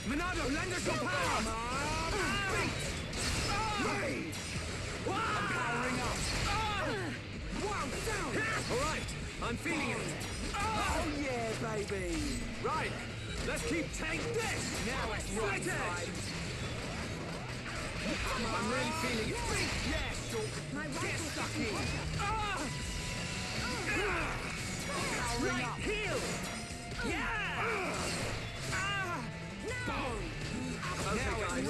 Monado, lend us your power! Rage! I'm powering up! Wow, down! Alright, I'm feeling it! Oh yeah, baby! Right, let's keep tank this! Now it's right time! I'm really feeling it! Yeah, sure! Get stuck in! Right, heal! Yeah! Okay, guys,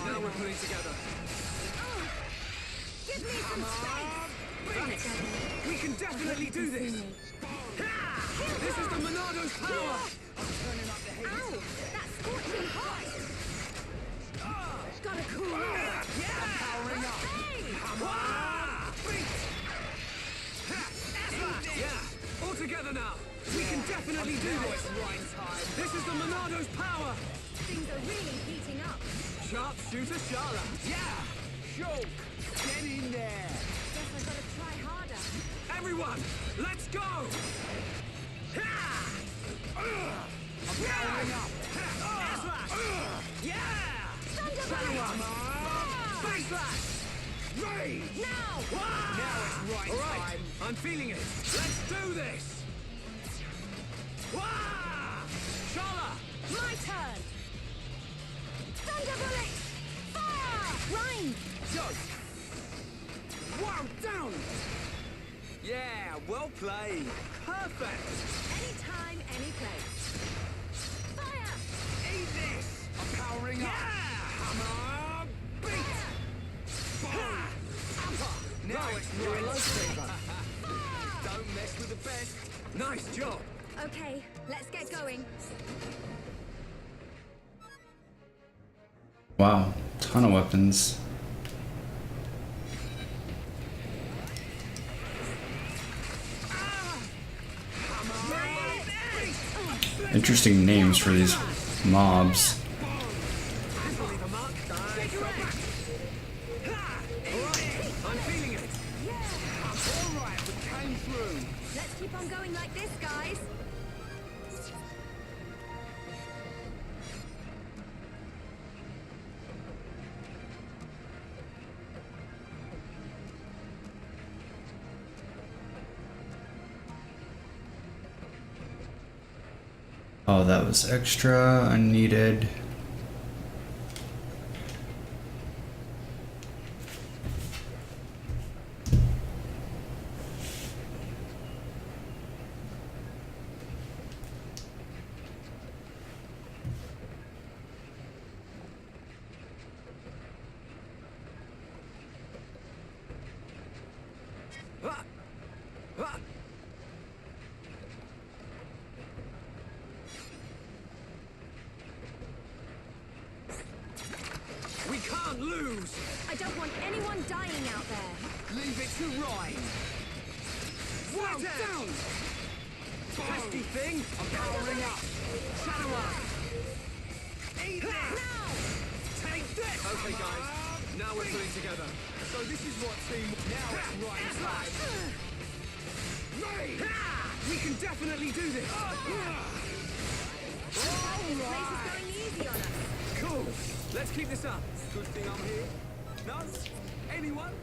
now we're putting together. Give me some space! We can definitely do this! This is the Monado's power! Ow! That's scorching hot! Gotta cool off! Yeah! Powering up! Yeah! All together now! We can definitely do this! This is the Monado's power! Things are really heating up. Sharpshooter Shala! Yeah! Sure! Get in there! Guess I gotta try harder. Everyone, let's go! I'm powering up! Yeah! Thunderbolt! Face Slash! Rage! Now! Now it's right time! I'm feeling it! Let's do this! Shala! My turn! Thunderbolt! Fire! Rhyme! Just! Wow, down! Yeah, well played! Perfect! Anytime, any place. Fire! Eat this! I'm powering up! Hammer! Beat! Boom! Now it's your lifesaver! Don't mess with the best! Nice job! Okay, let's get going. Wow, ton of weapons. Interesting names for these mobs. Let's keep on going like this, guys. Oh, that was extra, unneeded. We can't lose! I don't want anyone dying out there. Leave it to Riot! Wow, down! Pesky thing! I'm powering up! Shadow Eye! Eat this! Now! Take this! Okay, guys. Now we're pulling together. So this is what team... Now it's Riot's time! We can definitely do this! This place is going easy on us. Cool! Let's keep this up. Good thing I'm here. No? Anyone?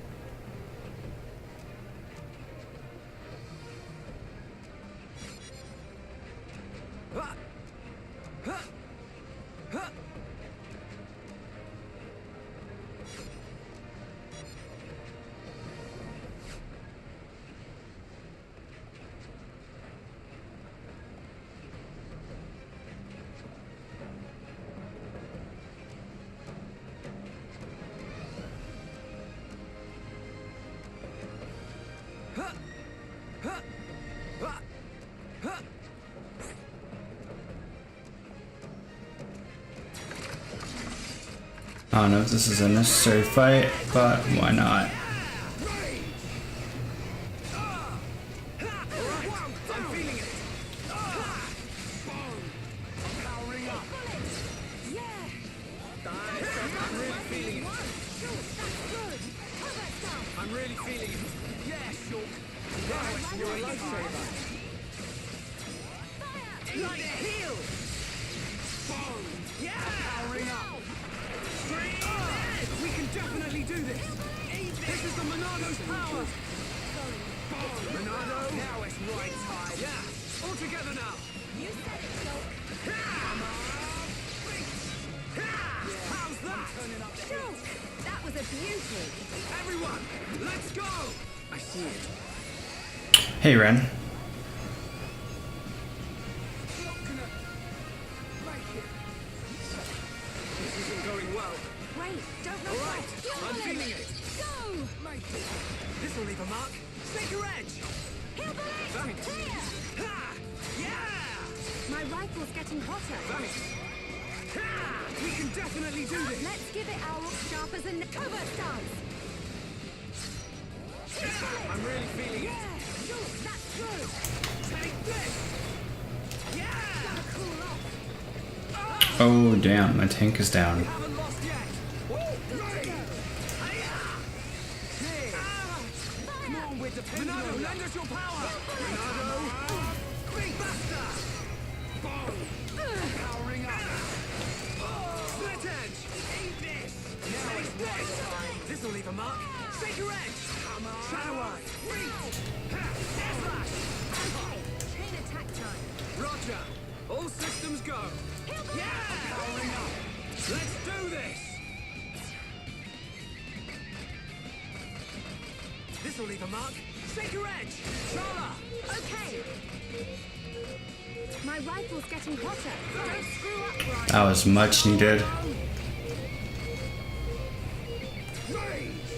I don't know if this is a necessary fight, but why not? I'm really feeling it. Yeah, sure. Right, you're a lifesaver. Light heal! Boom! Yeah! Powering up! We can definitely do this! This is the Monado's power! Boom! Monado! Now it's right time! Yeah! All together now! You said it, Joke. Come on! How's that? Joke! That was a beauty. Everyone, let's go! I see it. Hey, Ren. Not gonna make it. This isn't going well. Wait, don't knock All right, off. I'm feeling it. Go! Make it. This'll leave a mark. Stake your edge. Heal the legs! Thanks. Clear! Ha! Yeah! My rifle's getting hotter. Thanks. Ha! We can definitely do this. Let's give it our sharp as a cover stance. I'm really feeling it. Yeah, Joke, that's good. Take this. Yeah! Gotta cool off. Oh, damn, my tank is down. Haven't lost yet. Woo! Ready. Hiya! Clear. Come on, we're depending on you. Lend us your power. Monado. Quick buster. Boom. Powering up. Split edge. Eat this. Now it's right time. This'll leave a mark. Shake your edge. Come on. Shadow Eye. Air slash. Okay, chain attack time. Roger. All systems go. Yeah! Powering up. Let's do this. This'll leave a mark. Shake your edge. Charla. Okay. My rifle's getting hotter. Don't screw up, Brian. That was much needed. Rage.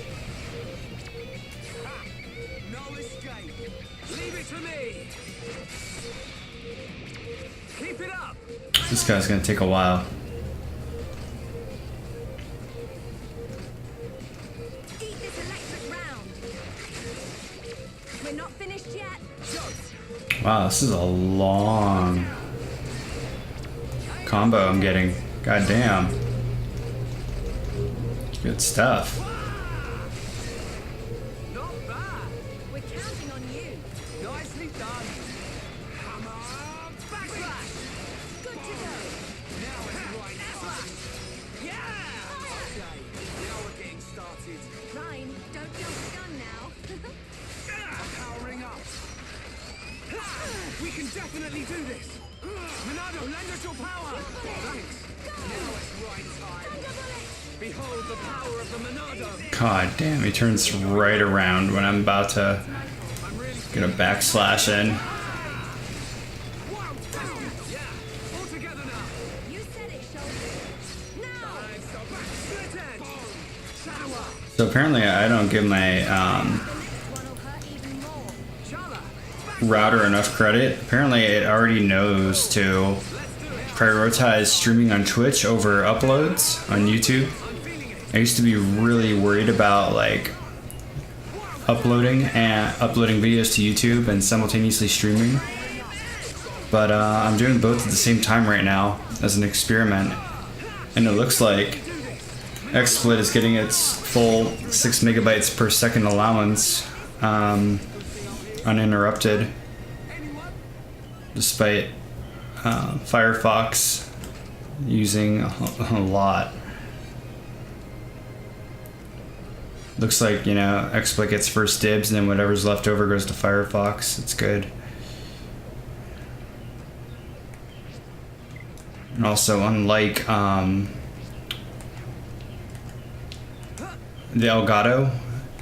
Ha. No escape. Leave it to me. Keep it up. This guy's gonna take a while. Eat this electric round. We're not finished yet. Wow, this is a long combo I'm getting. God damn. Good stuff. Not bad. We're counting on you. Nicely done. Come on. Backslash. Good to go. Now it's right time. Yeah. Okay. Now we're getting started. Ryan, don't jump the gun now. Powering up. We can definitely do this. Monado, lend us your power! Thanks. Now it's right time. Behold the power of the Monado. God damn, he turns right around when I'm about to get a backslash in. Wow, down! Yeah, all together now. You said it, Shoulder. Now! And so back, split edge. Shower. So apparently I don't give my The next one will hurt even more. Chala. router enough credit. Apparently it already knows to prioritize streaming on Twitch over uploads on YouTube. I used to be really worried about like uploading videos to YouTube and simultaneously streaming, but I'm doing both at the same time right now as an experiment, and it looks like XSplit is getting its full 6 megabytes per second allowance uninterrupted, despite Firefox using a lot. Looks like, you know, XSplit gets first dibs and then whatever's left over goes to Firefox. It's good. And also, unlike the Elgato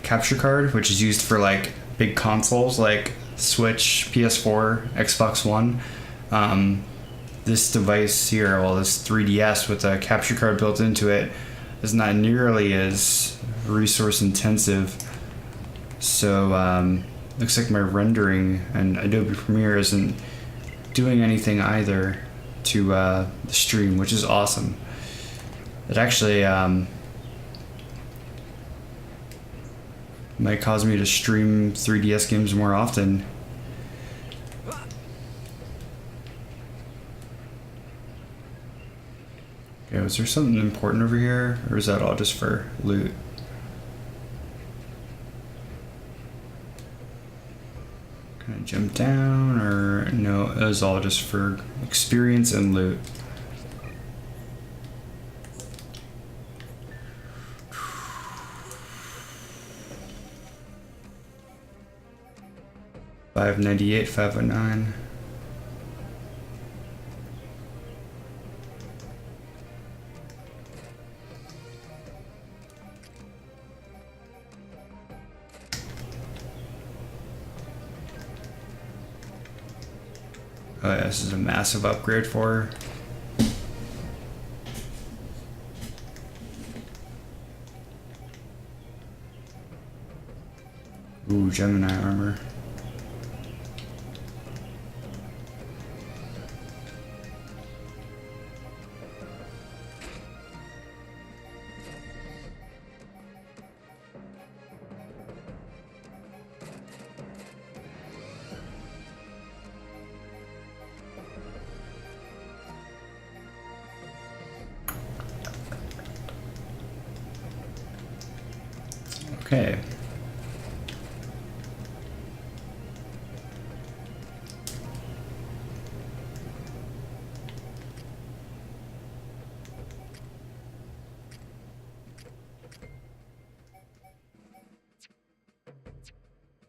capture card, which is used for like big consoles like Switch, PS4, Xbox One, this device here, well, this 3DS with a capture card built into it, is not nearly as resource intensive. So looks like my rendering and Adobe Premiere isn't doing anything either to the stream, which is awesome. It actually might cause me to stream 3DS games more often. Okay, was there something important over here, or is that all just for loot? Can I jump down, or no, it was all just for experience and loot. $598, $509. Oh yeah, this is a massive upgrade for her. Ooh, Gemini armor. Okay.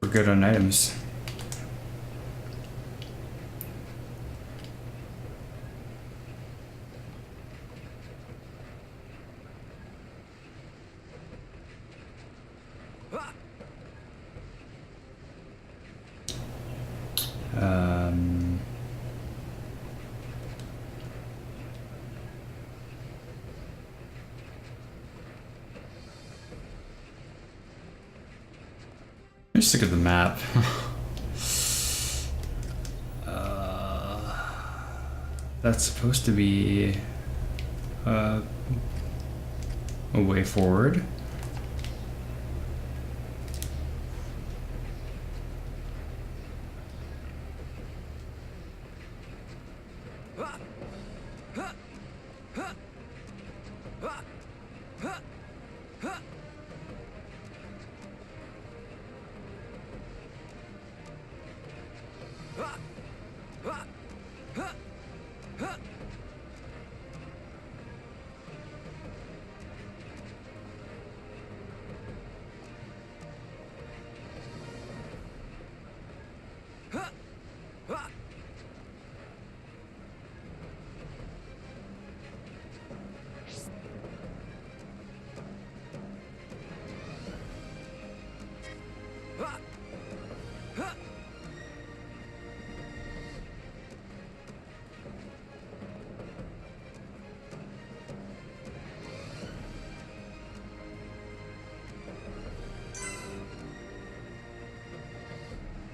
We're good on items. Just look at the map. That's supposed to be a way forward.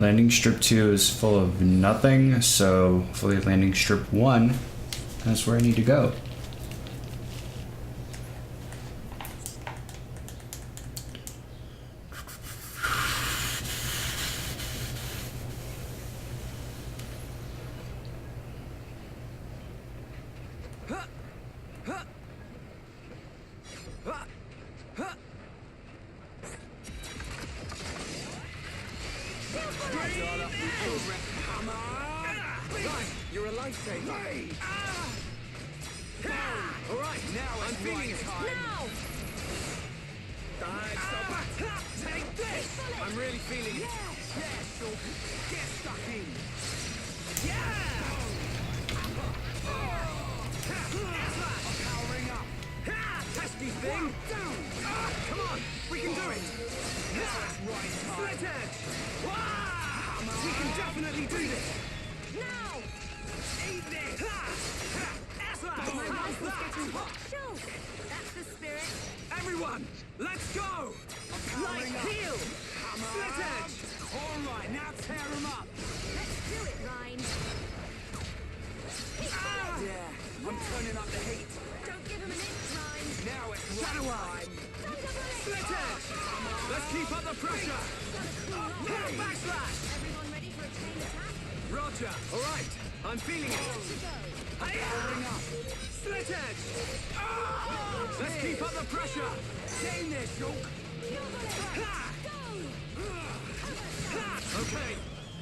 Landing strip 2 is full of nothing, so hopefully landing strip 1, that's where I need to go. You're a lifesaver. All right, now I'm feeling it. Now! Take this! I'm really feeling it. Yeah, sure. Get stuck in. Yeah! I'm powering up. Pesky thing. Come on, we can do it. Split edge. We can definitely do this. Now! Eat this. My rifle's getting hot. Shoot! That's the spirit. Everyone, let's go! Light heal! Split edge! Alright, now tear him up! Let's do it, Ryan. Yeah, I'm turning up the heat. Don't give him an inch, Ryan. Now it's shadow time! Split edge! Let's keep up the pressure! Backslash! Everyone ready for a chain attack? Roger, alright, I'm feeling it! Powering up! Split edge! Let's keep up the pressure! Get in there, Shulk! Okay,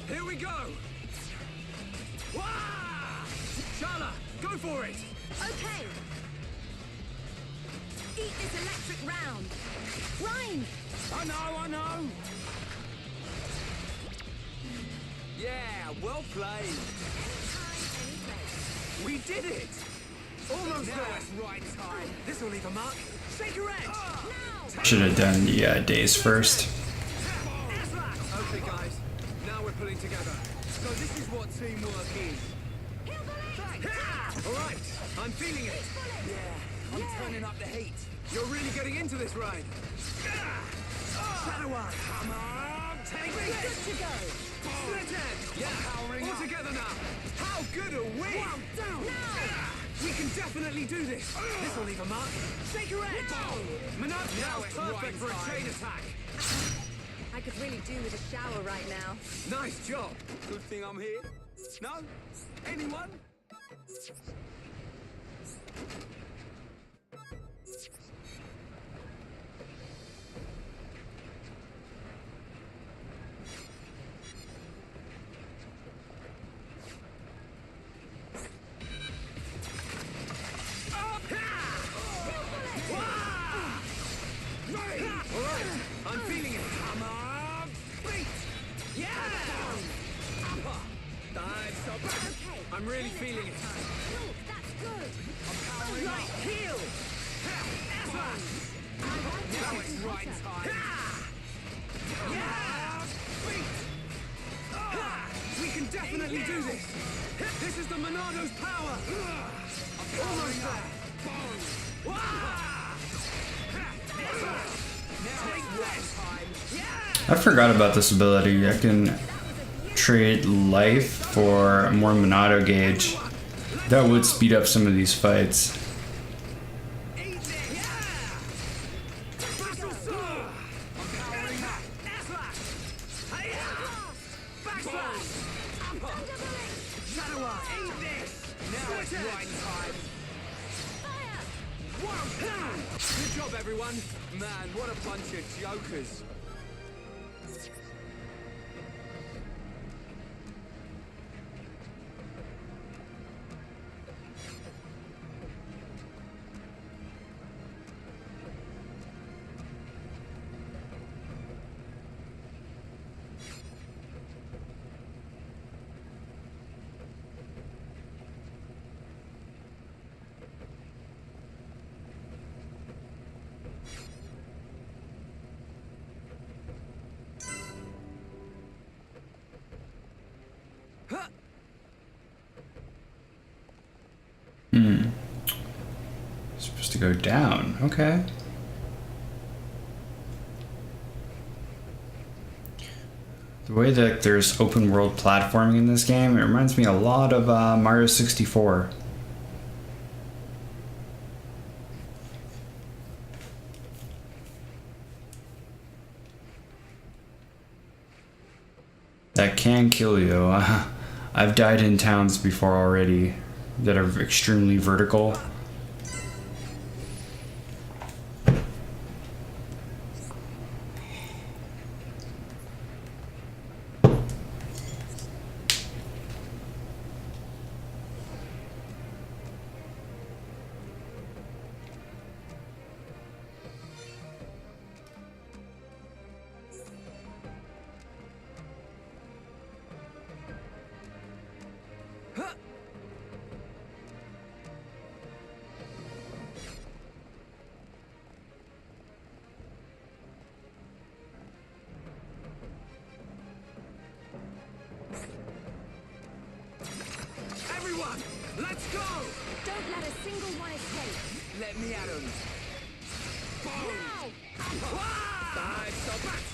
here we go! Wah! Shala, go for it! Okay. Eat this electric round. Ryan! I know! Yeah, well played! Anytime, any place. We did it! Almost there! Now it's right time! This'll leave a mark! Shake your edge! Now! Should have done the days first. Okay guys, now we're pulling together. So this is what teamwork is. Alright, I'm feeling it. Yeah, I'm turning up the heat. You're really getting into this ride. Shadow Eye, come on, take this. Good to go. Split edge. Yeah, powering all together now. How good are we? Now! We can definitely do this. This'll leave a mark. Shake your edge. Manat, now it's perfect for a chain attack. I could really do with a shower right now. Nice job. Good thing I'm here. No? Anyone? I'm feeling it. Come on, beat. Yeah. Dive so back. Okay. I'm really feeling it. Look, that's good. I'm powering up. Heal. Now it's right time. Yeah. Beat. We can definitely do this. This is the Monado's power. I'm almost there. Wow. I forgot about this ability. I can trade life for more Monado gauge. That would speed up some of these fights. Good job, everyone. Man, what a bunch of jokers. Supposed to go down. Okay. The way that there's open world platforming in this game, it reminds me a lot of Mario 64. That can kill you. I've died in towns before already that are extremely vertical. Everyone, let's go! Don't let a single one escape. Let me at 'em. Boom! Now! Dive, so back!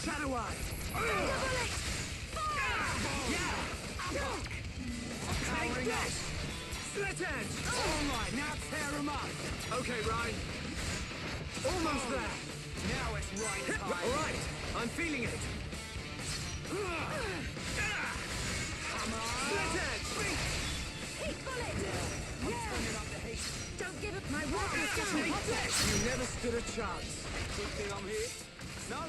Shadow Eye! Bullet! Yeah! Take this! Slit Edge! Alright, now tear 'em up! Okay, Ryan. Almost there! Now it's right time! Alright, I'm feeling it! Come on! Slit Edge! Heat bullet! Yeah! Don't give up my work is getting Take hotter. this! You never stood a chance. Good thing I'm here. No?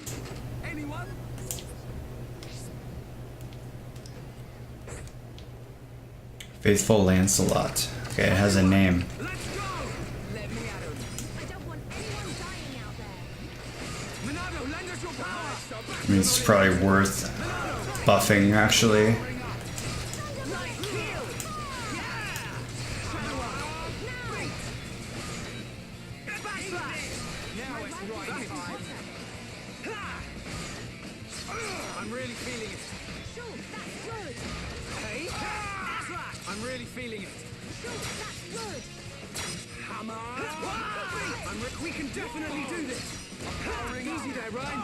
Anyone? Faithful Lancelot. Okay, it has a name. Let's go! Let me at 'em. I don't want anyone dying out there. Monado, lend us your power! I mean, it's probably worth buffing, actually. Light kill! Yeah! Shadow Eye! Beat! Backslash! Now it's right time. Ha! I'm really feeling it. Sure, that's good. Hey! Backslash! I'm really feeling it. Sure, that's good. Come on! We can definitely do this. Easy there, Ryan.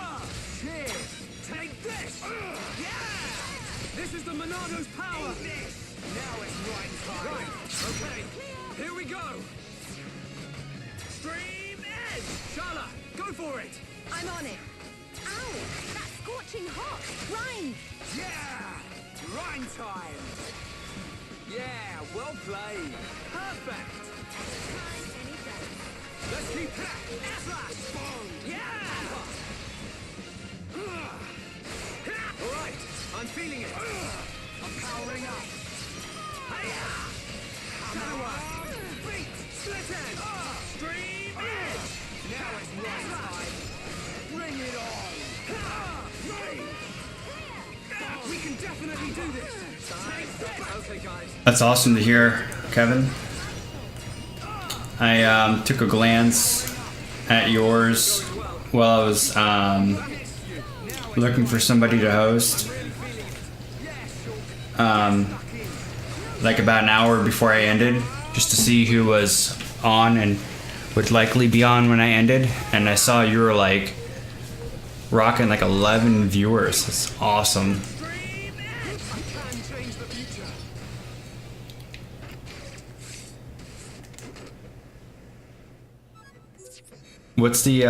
Cheers! Take this! Yeah! This is the Monado's power! Now it's right time. Right, okay. Here we go! Stream Edge! Shala, go for it! I'm on it. Ow! That's scorching hot. Rhyme! Yeah! Rhyme time! Yeah, well played! Perfect! Time any day. Let's keep that! Slash! Boom! Yeah! Alright, I'm feeling it! I'm powering up! Hiya! Shadow Eye! Beat! Slit Edge! Stream Edge! Now it's right time! Bring it on! We can definitely do this! Okay, guys. That's awesome to hear, Kevin. I took a glance at yours while I was looking for somebody to host. Like about an hour before I ended, just to see who was on and would likely be on when I ended. And I saw you were like rocking like 11 viewers. That's awesome. What's the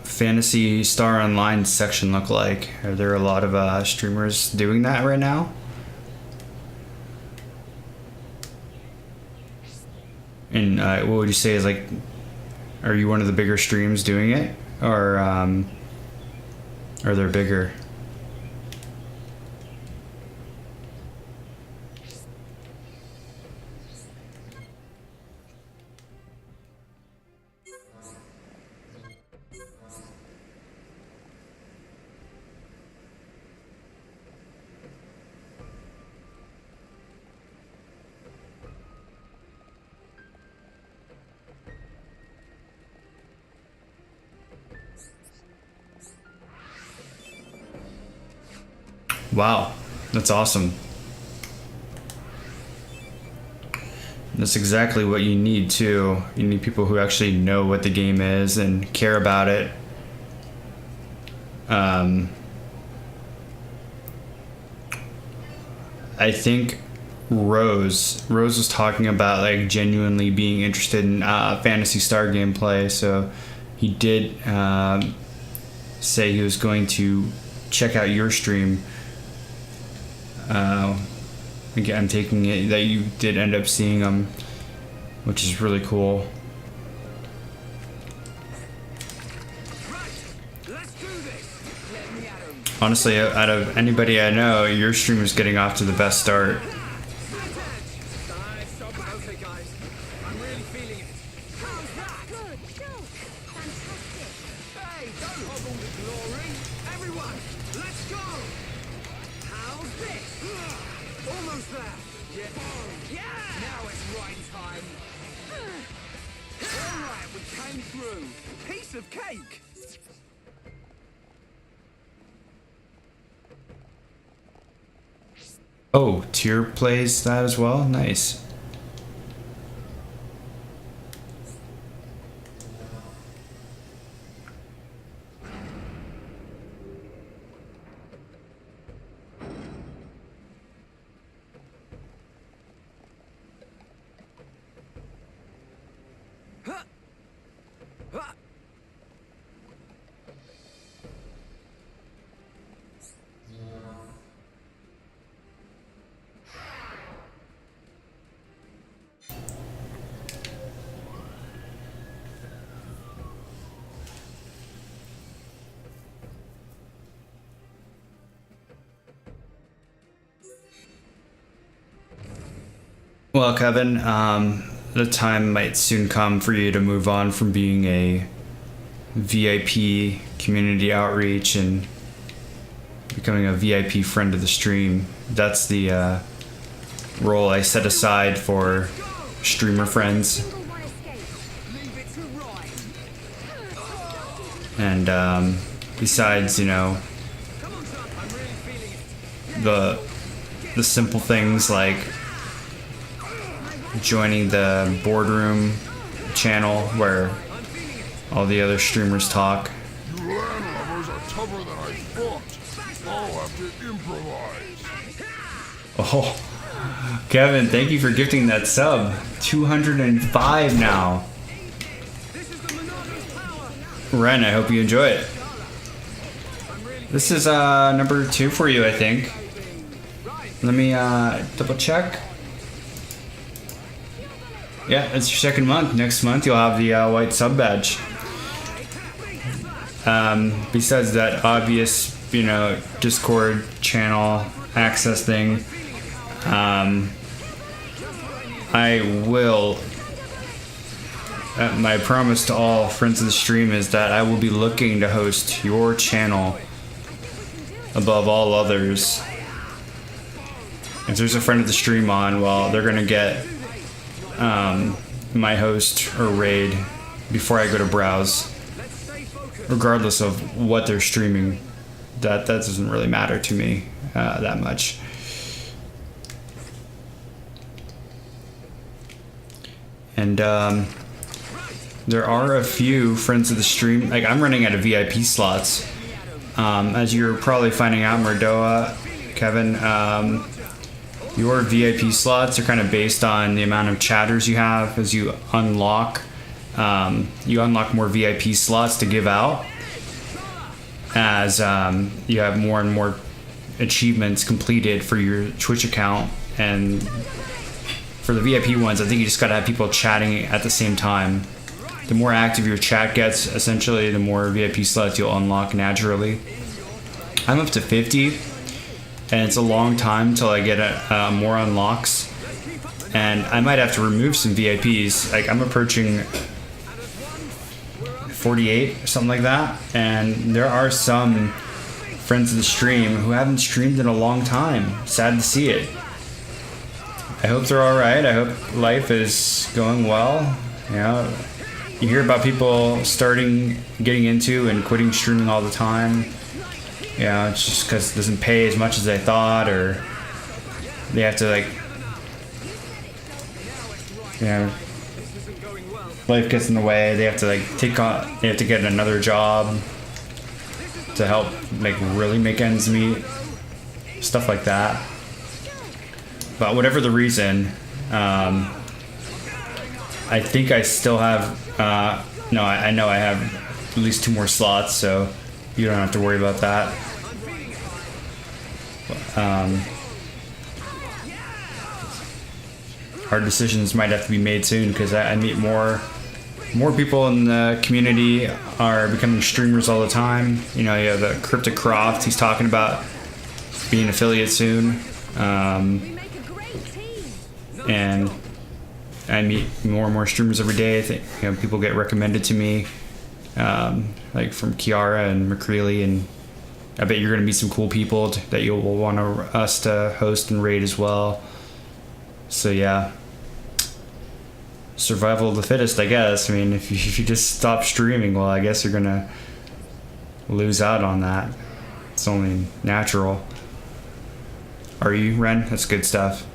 Fantasy Star Online section look like? Are there a lot of streamers doing that right now? And what would you say is like, are you one of the bigger streams doing it? Or are there bigger? Wow, that's awesome. That's exactly what you need too. You need people who actually know what the game is and care about it. I think Rose was talking about like genuinely being interested in Phantasy Star gameplay, so he did say he was going to check out your stream. Again, I'm taking it that you did end up seeing him, which is really cool. Honestly, out of anybody I know, your stream is getting off to the best start. Okay, guys. I'm really feeling it. How's that? Good, go. Fantastic. Hey, don't hobble the glory. Everyone, let's go. How's this? Almost there. Yeah. Now it's right time. All right, we came through. Piece of cake. Oh, Tier plays that as well? Nice. Well, Kevin, the time might soon come for you to move on from being a VIP community outreach and becoming a VIP friend of the stream. That's the role I set aside for streamer friends. And besides, you know, the simple things like joining the boardroom channel where all the other streamers talk. You land lovers are tougher than I thought. I'll have to improvise. Oh, Kevin, thank you for gifting that sub. 205 now. Ren, I hope you enjoy it. This is number 2 for you, I think. Let me double check. Yeah, it's your second month. Next month you'll have the white sub badge. Besides that obvious, you know, Discord channel access thing, I will. My promise to all friends of the stream is that I will be looking to host your channel above all others. If there's a friend of the stream on, well, they're gonna get my host or raid before I go to browse, regardless of what they're streaming. That doesn't really matter to me that much. And there are a few friends of the stream. Like, I'm running out of VIP slots. As you're probably finding out, Mordoa, Kevin, your VIP slots are kind of based on the amount of chatters you have. As you unlock more VIP slots to give out, as you have more and more achievements completed for your Twitch account. And for the VIP ones, I think you just gotta have people chatting at the same time. The more active your chat gets, essentially, the more VIP slots you'll unlock naturally. I'm up to 50. And it's a long time till I get more unlocks, and I might have to remove some VIPs. Like, I'm approaching 48 or something like that, and there are some friends of the stream who haven't streamed in a long time. Sad to see it. I hope they're all right. I hope life is going well. You know, you hear about people getting into and quitting streaming all the time. You know, it's just because it doesn't pay as much as they thought, or they have to, like, you know, life gets in the way. They have to, like, they have to get another job to help really make ends meet. Stuff like that. but whatever the reason, I think I still have, no, I know I have at least 2 more slots, so you don't have to worry about that. Hard decisions might have to be made soon because I meet more people in the community are becoming streamers all the time. You know, you have the Cryptic Croft, he's talking about being an affiliate soon. And I meet more and more streamers every day. I think, you know, people get recommended to me, like from Kiara and McCreely, and I bet you're going to meet some cool people that you'll want us to host and raid as well. So yeah, survival of the fittest, I guess. I mean, if you just stop streaming, well, I guess you're going to lose out on that. It's only natural. Are you, Ren? That's good stuff.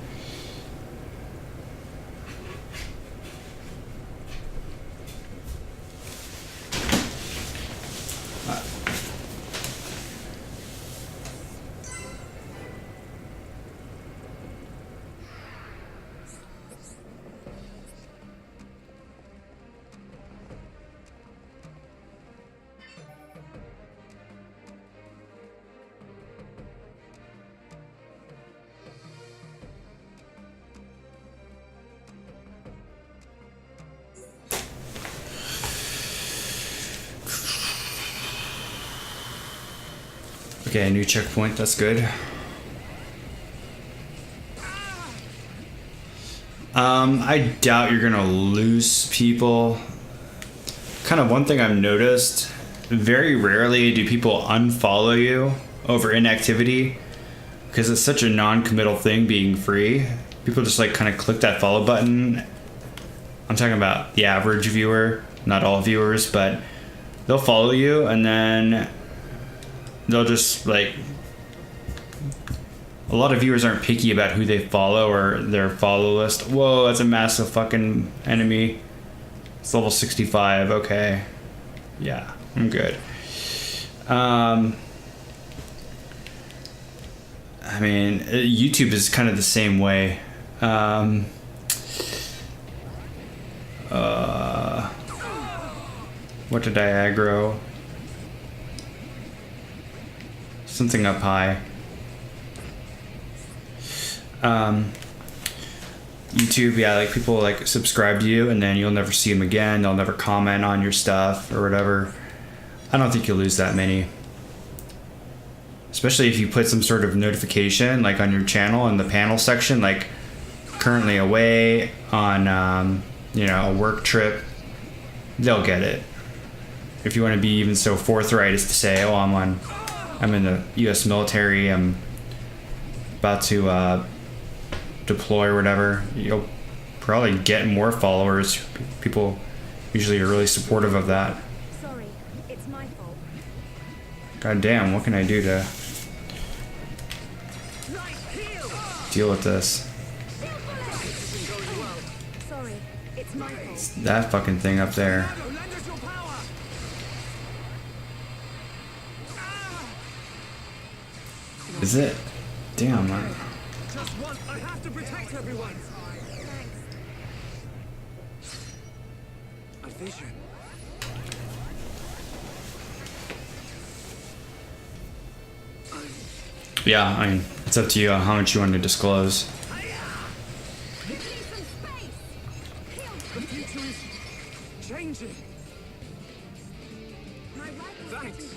Okay, new checkpoint, that's good. I doubt you're gonna lose people. Kind of one thing I've noticed, very rarely do people unfollow you over inactivity, because it's such a non-committal thing being free. People just like kind of click that follow button. I'm talking about the average viewer, not all viewers, but they'll follow you and then they'll just like, a lot of viewers aren't picky about who they follow or their follow list. Whoa, that's a massive fucking enemy. It's level 65, okay. Yeah, I'm good. I mean, YouTube is kind of the same way. What did I aggro? Something up high. YouTube, yeah, like people like subscribe to you and then you'll never see them again. They'll never comment on your stuff or whatever. I don't think you'll lose that many. Especially if you put some sort of notification like on your channel in the panel section, like currently away on, you know, a work trip. They'll get it. If you want to be even so forthright as to say, oh, I'm in the US military, I'm about to deploy or whatever, you'll probably get more followers. People usually are really supportive of that. Sorry, it's my fault. God damn, what can I do to deal with this? Sorry, it's my fault. That fucking thing up there. Is it? Damn, man. Just one. I have to protect everyone. A vision. Yeah, I mean, it's up to you how much you want to disclose. The future is changing. Thanks.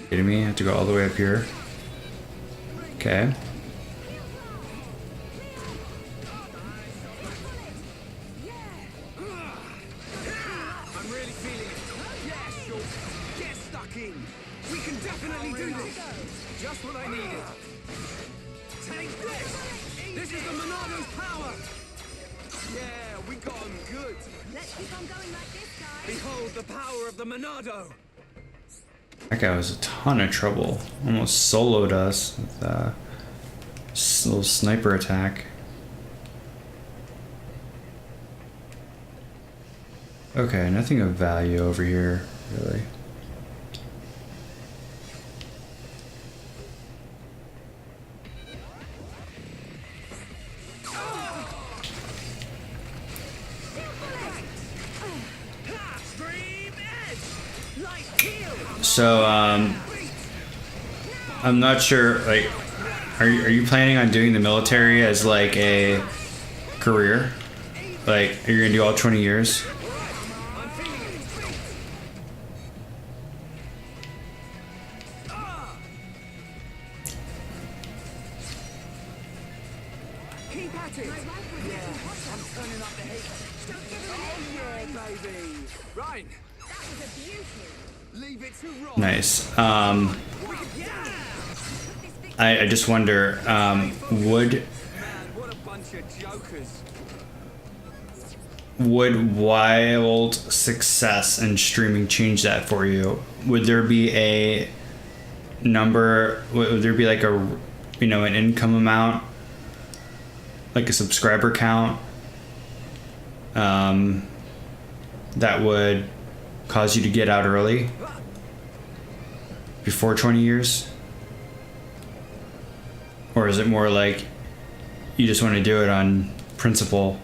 Kidding me? I have to go all the way up here. Okay. I'm really feeling it. Yeah, sure. Get stuck in. We can definitely do this. Just what I needed. Take this. This is the Monado's power. Yeah, we got him good. Let's keep on going like this, guys. Behold the power of the Monado. That guy was a ton of trouble. Almost soloed us with a little sniper attack. Okay, nothing of value over here, really. So, I'm not sure, like, are you planning on doing the military as like a career? Like, are you gonna do all 20 years? Keep at it. Yeah, I'm turning up the heat. Oh yeah, baby. Right. That was a beauty. Leave it to Rob. Nice. I just wonder, would Man, what a bunch of jokers. would wild success in streaming change that for you? Would there be a number? Would there be like a, you know, an income amount, like a subscriber count, that would cause you to get out early before 20 years? Or is it more like you just want to do it on principle?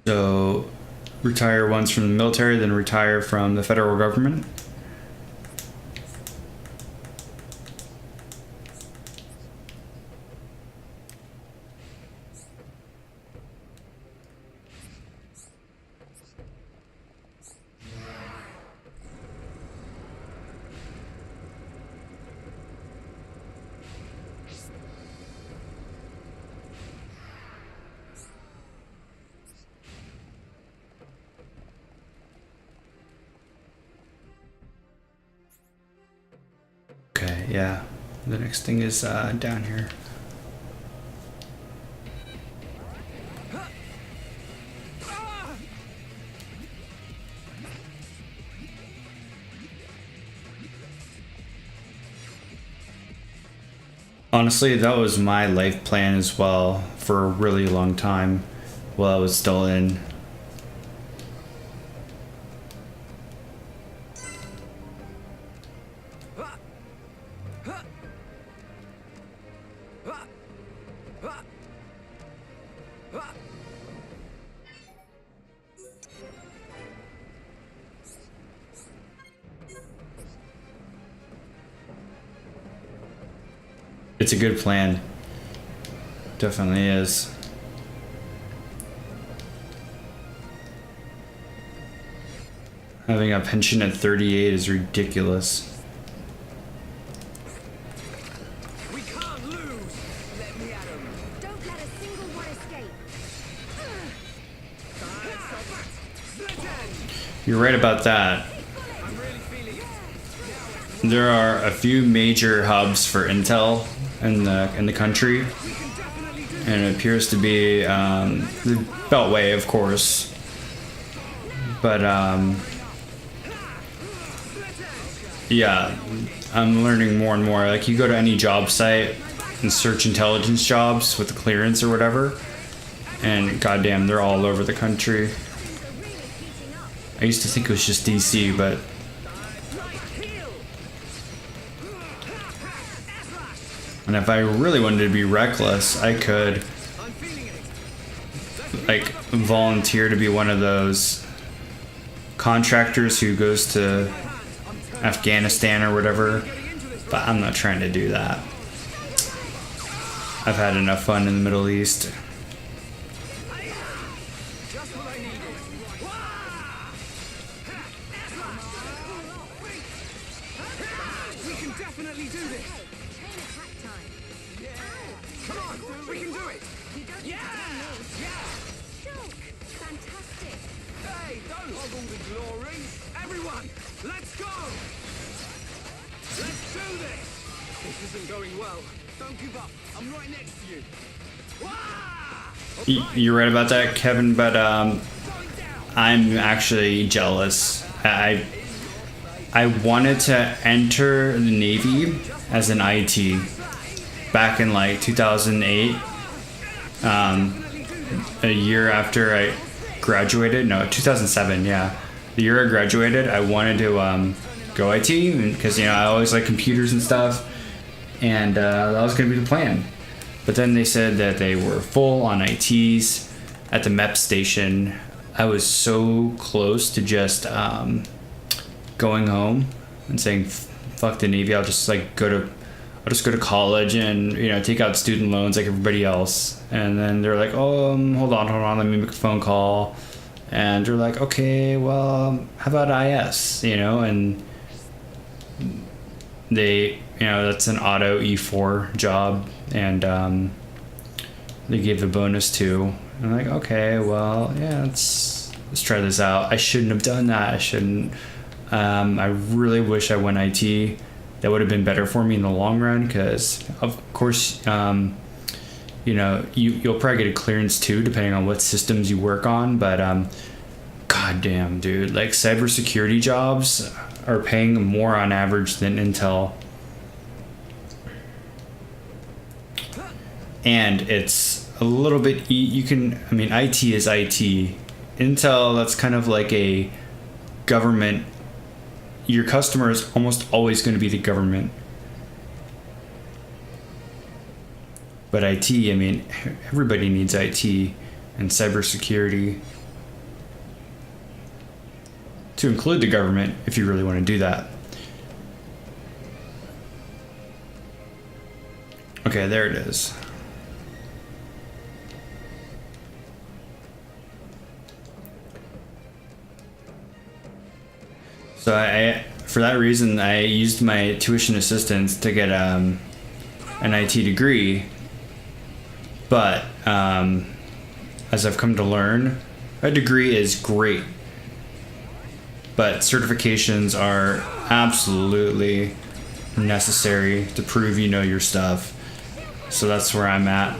So, retire once from the military, then retire from the federal government? Okay, yeah. The next thing is down here. Honestly, that was my life plan as well for a really long time while I was still in. It's a good plan. Definitely is. Having a pension at 38 is ridiculous. We can't lose. Let me at him. Don't let a single one escape. You're right about that. I'm really feeling it. There are a few major hubs for Intel in the country, and it appears to be the Beltway, of course. But yeah, I'm learning more and more. Like, you go to any job site and search intelligence jobs with the clearance or whatever, and goddamn, they're all over the country. I used to think it was just DC, but and if I really wanted to be reckless, I could like volunteer to be one of those contractors who goes to Afghanistan or whatever, but I'm not trying to do that. I've had enough fun in the Middle East. We can definitely do this. Chain attack time. Come on, we can do it. You don't Yeah, yeah. Shulk. Fantastic. Hey, don't hog all the glory. Everyone, let's go. Let's do this. This isn't going well. Don't give up. I'm right next to you. Wah! You're right about that, Kevin, but I'm actually jealous I wanted to enter the Navy as an IT back in like 2008, a year after I graduated. No, 2007. Yeah, the year I graduated, I wanted to go IT because I always like computers and stuff, and that was gonna be the plan. But then they said that they were full on ITs at the MEP station. I was so close to just going home and saying, "Fuck the Navy! I'll just go to college and take out student loans like everybody else." And then they're like, "Oh, hold on, let me make a phone call." And they're like, "Okay, well, how about IS?" And they, that's an auto E4 job, and they gave the bonus too. And I'm like, okay, well, yeah, let's try this out. I shouldn't have done that. I shouldn't. I really wish I went IT. That would have been better for me in the long run, because of course, you'll probably get a clearance too, depending on what systems you work on. But goddamn, dude, like cybersecurity jobs are paying more on average than Intel. And it's a little bit, IT is IT. Intel, that's kind of like a government. Your customer is almost always going to be the government. But IT, everybody needs IT and cybersecurity, to include the government if you really want to do that. Okay, there it is. So for that reason, I used my tuition assistance to get an IT degree. But as I've come to learn, a degree is great, but certifications are absolutely necessary to prove you know your stuff. So that's where I'm at.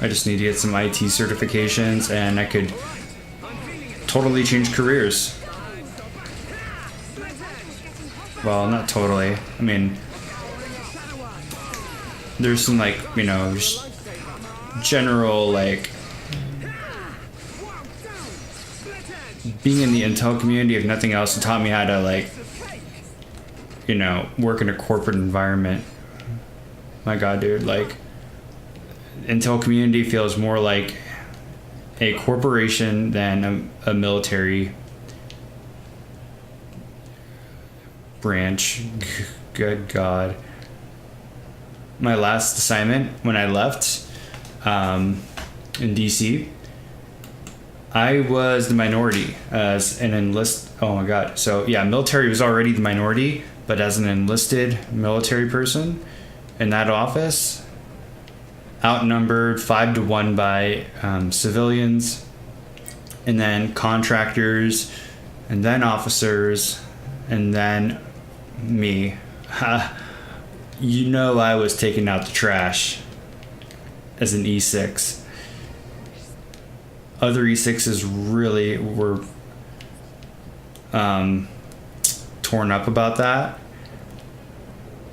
I just need to get some IT certifications, and I could totally change careers. Well, not totally. There's some just general being in the Intel community, if nothing else, it taught me how to work in a corporate environment. My God, dude, Intel community feels more like a corporation than a military branch. Good God. My last assignment when I left in DC, I was the minority as an oh my God. So yeah, military was already the minority, but as an enlisted military person in that office, outnumbered 5-1 by civilians, and then contractors, and then officers, and then me. I was taking out the trash as an E6. Other E6s really were torn up about that.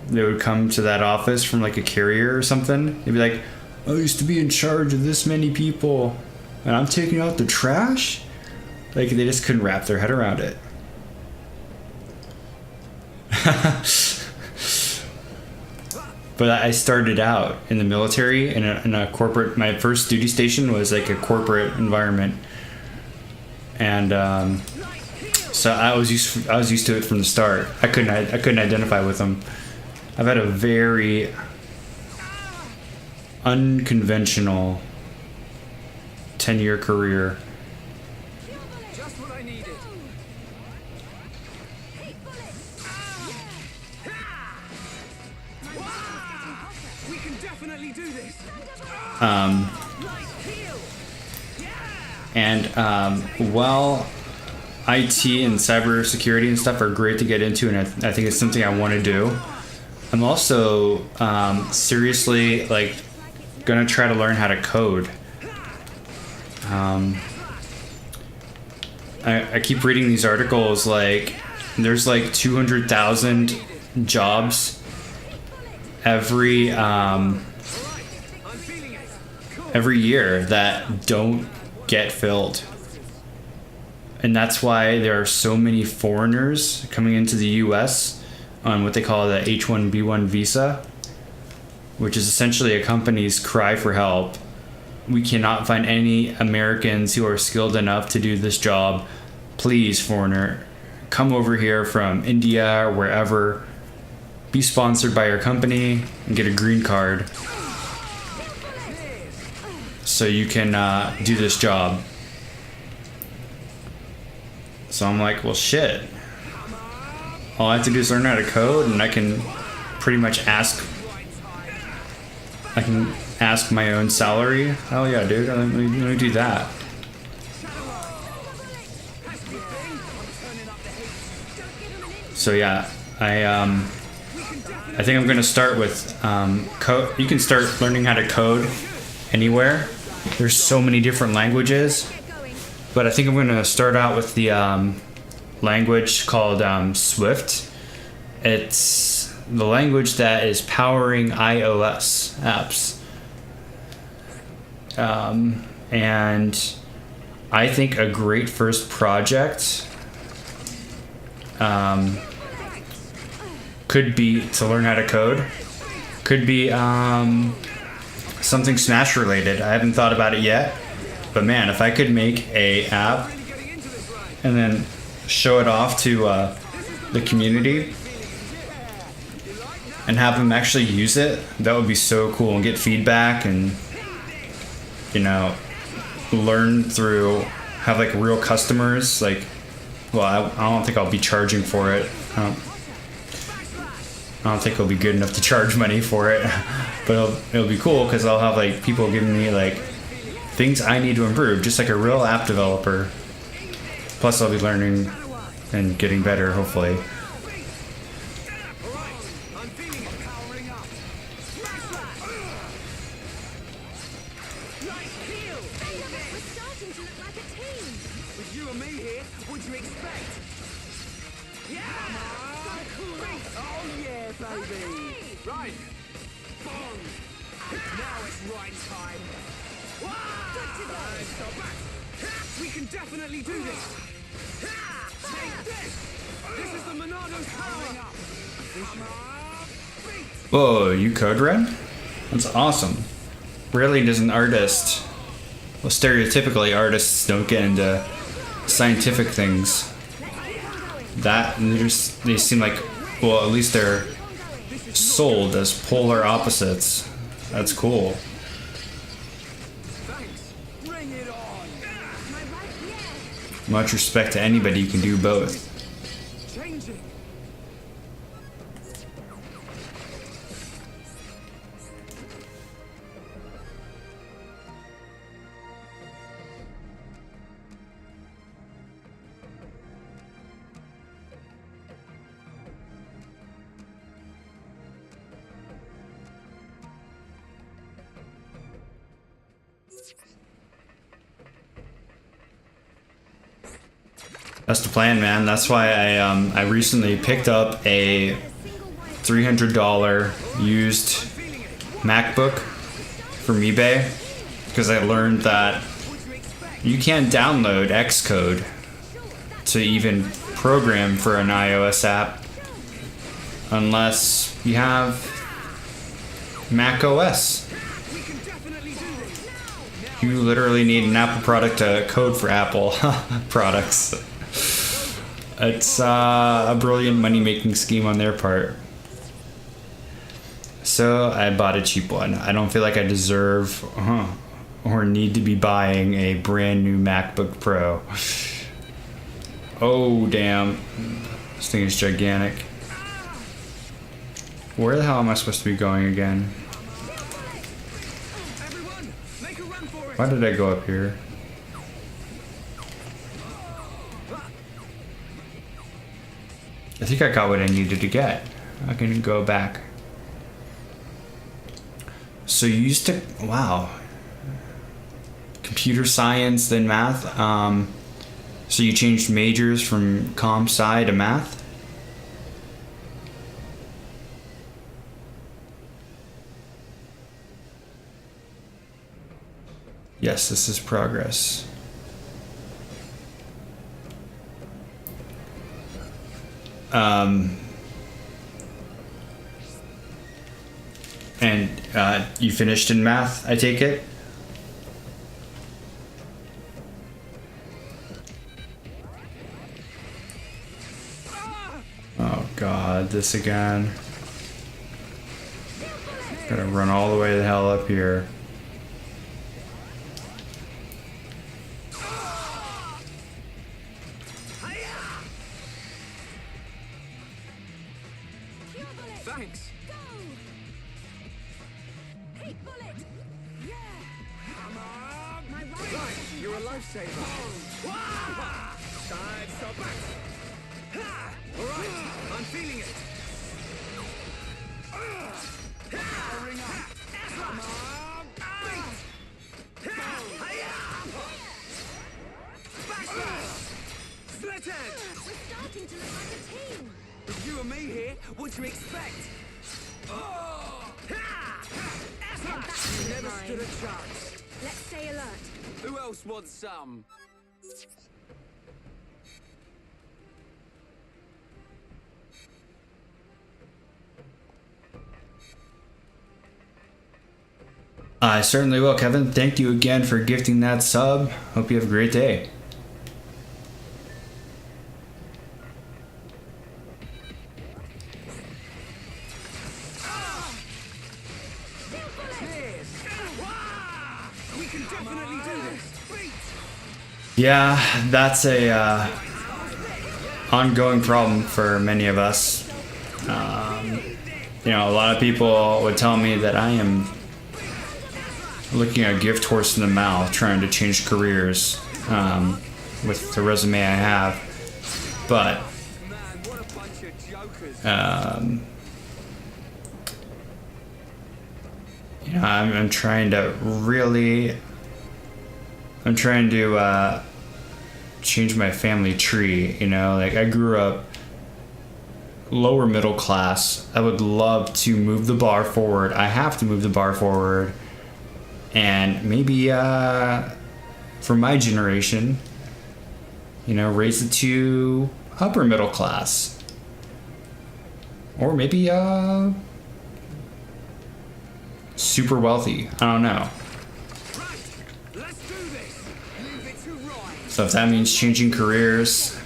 They would come to that office from a carrier or something. They'd be like, "I used to be in charge of this many people, and I'm taking out the trash?" They just couldn't wrap their head around it. But I started out in the military in a corporate. My first duty station was a corporate environment, and so I was used to it from the start. I couldn't identify with them. I've had a very unconventional 10-year career. Just what I needed. We can definitely do this. While IT and cybersecurity and stuff are great to get into, and I think it's something I want to do, I'm also seriously gonna try to learn how to code. I keep reading these articles, like there's like 200,000 jobs every year that don't get filled. And that's why there are so many foreigners coming into the US on what they call the H-1B1 visa, which is essentially a company's cry for help. We cannot find any Americans who are skilled enough to do this job. Please, foreigner, come over here from India or wherever. Be sponsored by our company and get a green card so you can do this job. So I'm like, well, shit. All I have to do is learn how to code, and I can pretty much ask my own salary. Hell yeah, dude. Let me do that. So yeah, I think I'm gonna start with code. You can start learning how to code anywhere. There's so many different languages, but I think I'm gonna start out with the language called Swift. It's the language that is powering iOS apps. And I think a great first project could be to learn how to code. Could be something Smash related. I haven't thought about it yet, but man, if I could make a app and then show it off to the community and have them actually use it, that would be so cool, and get feedback and, you know, learn through, have like real customers. Like, well, I don't think I'll be charging for it. I don't think it'll be good enough to charge money for it, but it'll be cool because I'll have like people giving me like things I need to improve, just like a real app developer. Plus I'll be learning and getting better, hopefully. Whoa, you code red? That's awesome. Rarely does an artist, well, stereotypically artists don't get into scientific things. They seem like, well, at least they're sold as polar opposites. That's cool. Much respect to anybody who can do both. That's the plan, man. That's why I recently picked up a $300 used MacBook from eBay, because I learned that you can't download Xcode to even program for an iOS app unless you have Mac OS. You literally need an Apple product to code for Apple products. It's a brilliant money-making scheme on their part. So I bought a cheap one. I don't feel like I deserve or need to be buying a brand new MacBook Pro. Oh, damn. This thing is gigantic. Where the hell am I supposed to be going again? Why did I go up here? I think I got what I needed to get. I can go back. So you used to... Wow. computer science than math. So you changed majors from comp sci to math? Yes, this is progress. And you finished in math, I take it? Oh god, this again. Gotta run all the way the hell up here. Thanks. Right, you're a lifesaver. Dive, so back. All right, I'm feeling it. Powering up. Come on. Backslash. Split edge. We're starting to look like a team. With you and me here, what do you expect? You never stood a chance. Let's stay alert. Who else wants some? I certainly will, Kevin. Thank you again for gifting that sub. Hope you have a great day. We can definitely do this. Yeah, that's a ongoing problem for many of us. You know, a lot of people would tell me that I am looking a gift horse in the mouth, trying to change careers with the resume I have. But Man, what a bunch of jokers. you know, I'm trying to change my family tree. You know, like I grew up lower middle class. I would love to move the bar forward. I have to move the bar forward, and maybe for my generation, you know, raise it to upper middle class, or maybe super wealthy. I don't know. Let's do this. Leave it to Riot. So if that means changing careers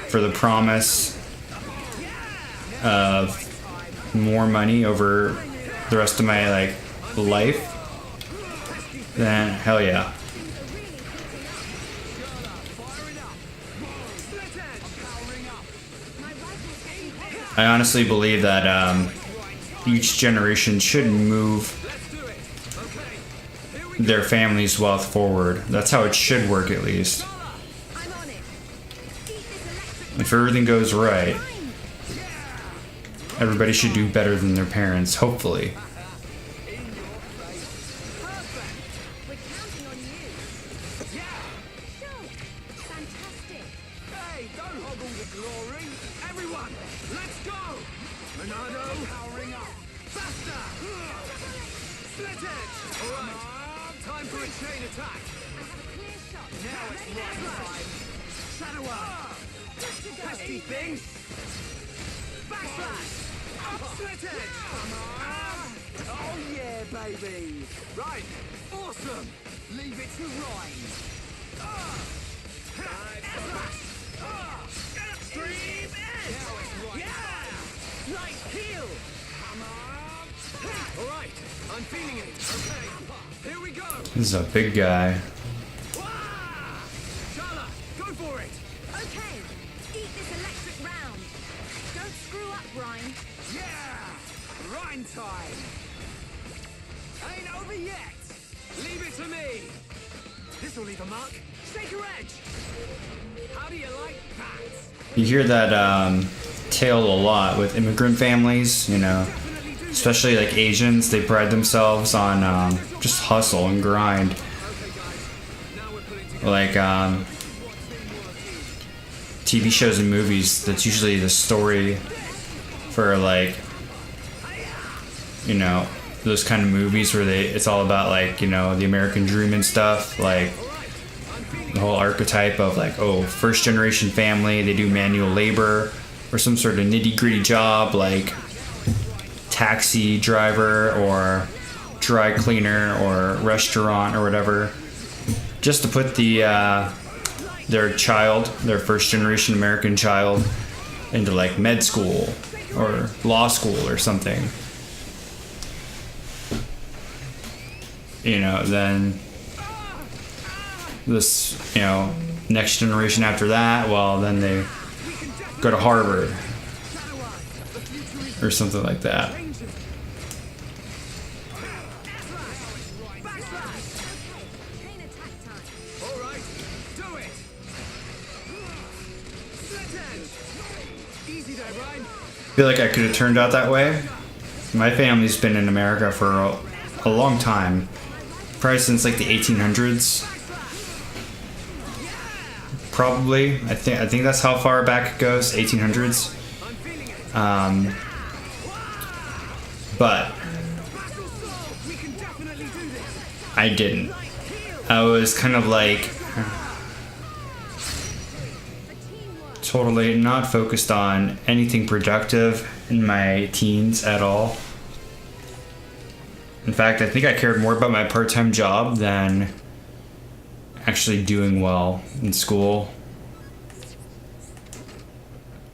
for the promise of more money over the rest of my life, then hell yeah. I honestly believe that each generation should move their family's wealth forward. That's how it should work, at least. I'm on it. Eat this electric If everything goes right, everybody should do better than their parents, hopefully. We're counting on you. Sure. Fantastic. Hey, don't hoggle the glory. Everyone, let's go. Monado, powering up. Faster. Split edge. All right. Time for a chain attack. I have a clear shot. Now it's right time. Shadow up. Good to go. Pesky things. Backslash. Split edge. Oh yeah, baby. Right. Awesome. Leave it to Ryan. Extreme edge. Yeah. Nice heal. All right. I'm feeling it. Okay. Here we go. This is a big guy. Shala, go for it. Okay. Eat this electric round. Don't screw up, Ryan. Yeah. Rhyme time. Ain't over yet. Leave it to me. This will leave a mark. Shake your edge. How do you like that? You hear that tale a lot with immigrant families, you know, especially like Asians. They pride themselves on just hustle and grind. like TV shows and movies, that's usually the story for like, you know, those kind of movies where it's all about like, you know, the American dream and stuff, like the whole archetype of like, oh, first generation family, they do manual labor or some sort of nitty gritty job like taxi driver or dry cleaner or restaurant or whatever, just to put their child, their first generation American child, into like med school or law school or something. You know, then this, you know, next generation after that, well, then they go to Harvard or something like that. I feel like I could have turned out that way. My family's been in America for a long time, probably since like the 1800s. Probably, I think that's how far back it goes, 1800s. But I didn't. I was kind of like totally not focused on anything productive in my teens at all. In fact, I think I cared more about my part-time job than actually doing well in school.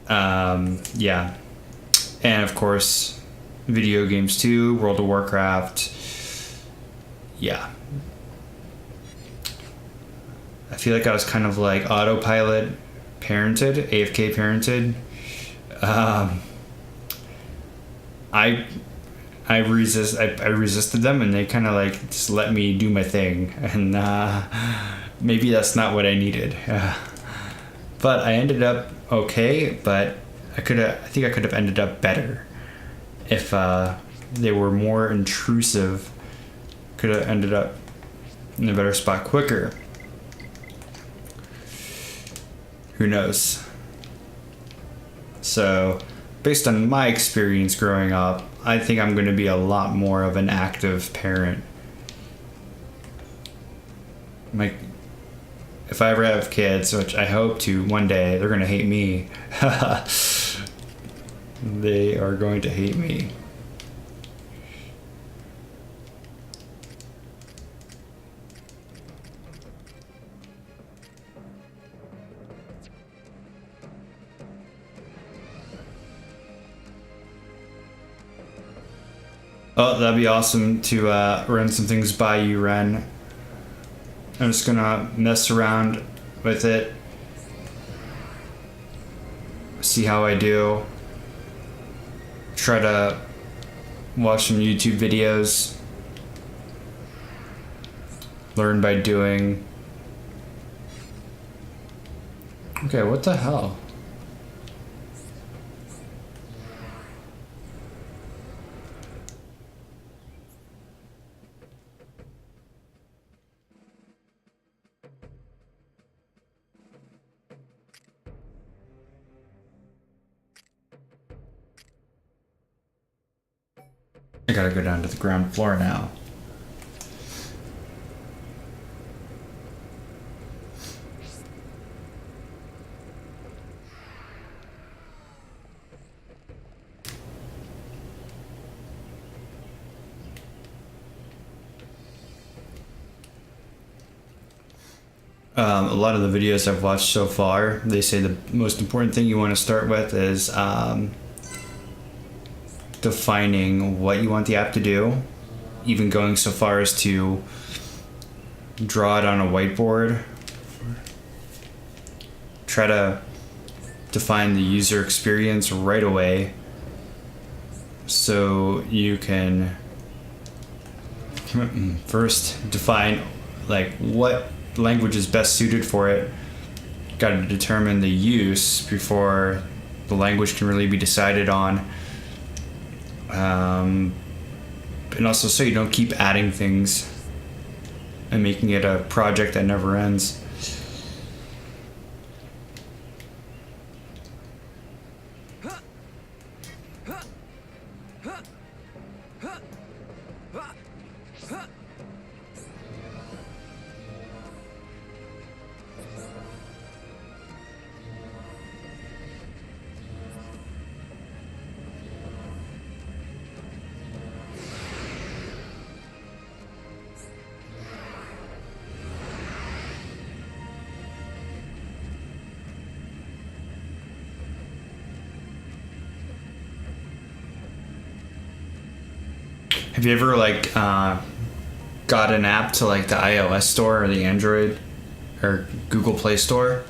Yeah. And of course, video games too, World of Warcraft. Yeah. I feel like I was kind of like autopilot parented, AFK parented. I resisted them, and they kind of like just let me do my thing, and maybe that's not what I needed. But I ended up okay. But I think I could have ended up better if they were more intrusive. Could have ended up in a better spot quicker. Who knows? So, based on my experience growing up, I think I'm going to be a lot more of an active parent. Like, if I ever have kids, which I hope to one day, they're going to hate me. They are going to hate me. Oh, that'd be awesome to run some things by you, Ren. I'm just gonna mess around with it, see how I do, try to watch some YouTube videos, learn by doing. Okay, what the hell? I gotta go down to the ground floor now. A lot of the videos I've watched so far, they say the most important thing you want to start with is defining what you want the app to do, even going so far as to draw it on a whiteboard. Try to define the user experience right away so you can first define like what language is best suited for it. Got to determine the use before the language can really be decided on. And also so you don't keep adding things and making it a project that never ends. Have you ever like got an app to like the iOS store or the Android or Google Play Store?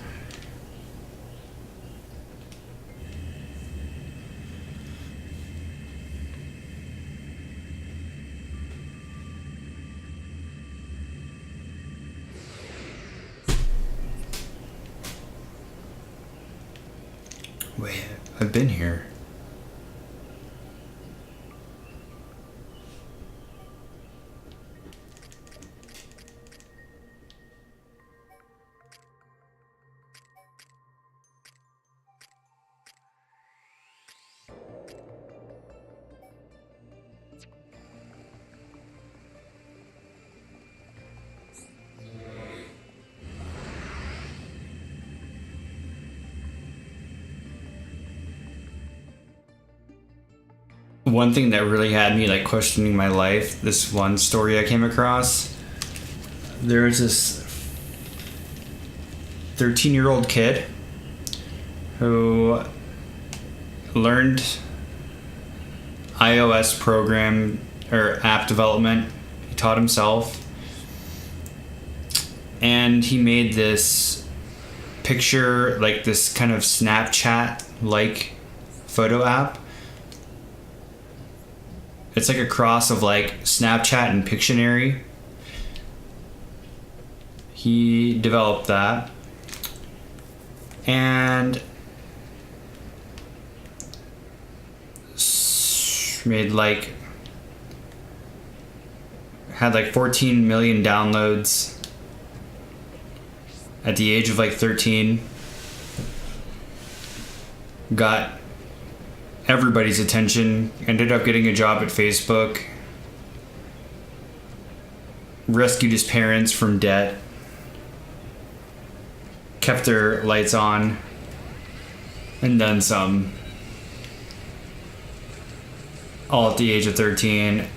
Wait, I've been here. One thing that really had me like questioning my life, this one story I came across, there was this 13-year-old kid who learned iOS program or app development. He taught himself, and he made this picture, like this kind of Snapchat like photo app. It's like a cross of like Snapchat and Pictionary. He developed that and had like 14 million downloads at the age of like 13. Got everybody's attention, ended up getting a job at Facebook, rescued his parents from debt, kept their lights on, and then some, all at the age of 13. And